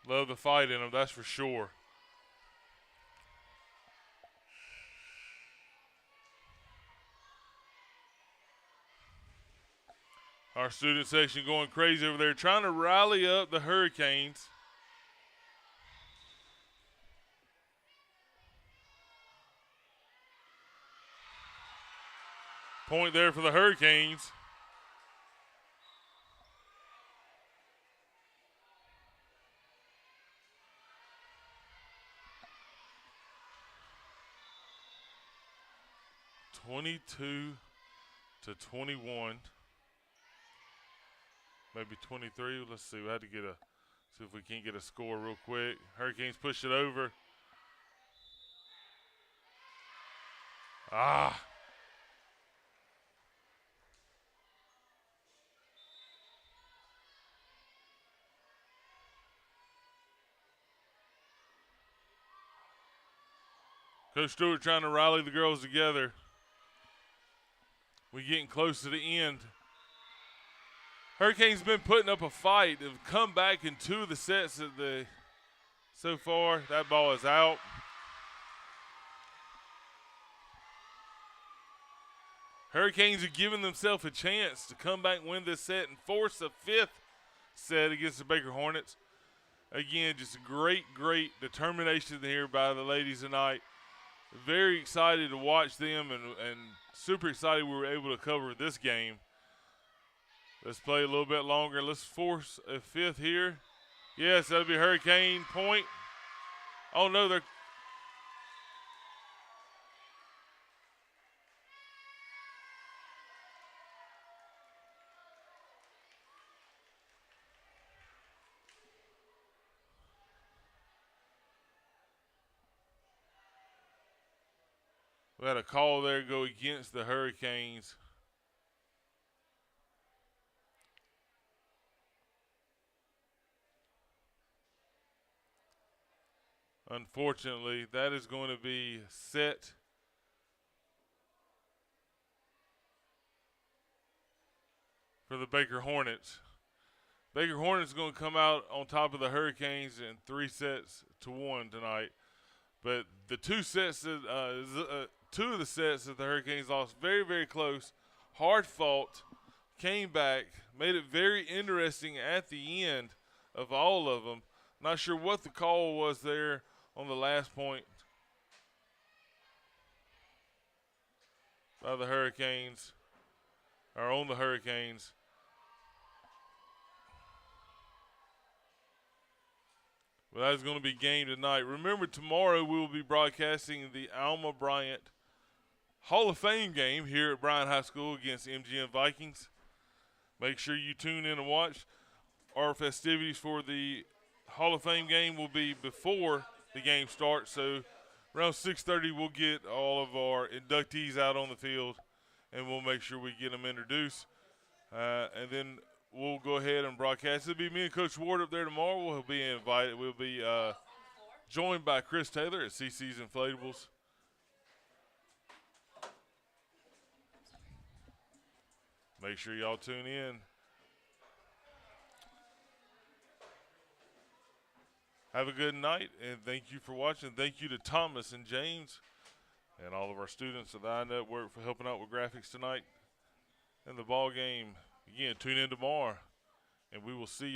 Love the fight in them, that's for sure. Our student section going crazy over there, trying to rally up the Hurricanes. Point there for the Hurricanes. (22-21). Maybe 23. Let's see. We had to see if we can get a score real quick. Hurricanes push it over. Coach Stewart trying to rally the girls together. We're getting close to the end. Hurricanes been putting up a fight. They've come back in 2 of the sets so far. That ball is out. Hurricanes are giving themselves a chance to come back and win this set and force a 5th set against the Baker Hornets. Again, just great determination here by the ladies tonight. Very excited to watch them and super excited we were able to cover this game. Let's play a little bit longer. Let's force a 5th here. Yes, that'll be Hurricane point. Oh, no, they're. We had a call there go against the Hurricanes. Unfortunately, that is going to be set for the Baker Hornets. Baker Hornets is going to come out on top of the Hurricanes in 3-1 tonight. But the 2 sets, 2 of the sets that the Hurricanes lost, very, very close, hard fought, came back, made it very interesting at the end of all of them. Not sure what the call was there on the last point by the Hurricanes, or on the Hurricanes. But that's going to be game tonight. Remember, tomorrow we will be broadcasting the Alma Bryant Hall of Fame game here at Bryant High School against MGM Vikings. Make sure you tune in and watch. Our festivities for the Hall of Fame game will be before the game starts. So around 6:30 we'll get all of our inductees out on the field, and we'll make sure we get them introduced. And then we'll go ahead and broadcast. It'll be me and Coach Ward up there tomorrow. We'll be invited. We'll be joined by Chris Taylor at CC's Inflatables. Make sure y'all tune in. have a good night, and thank you for watching. Thank you to Thomas and James and all of our students at the iNetwork for helping out with graphics tonight and the ball game. Again, tune in tomorrow, and we will see you.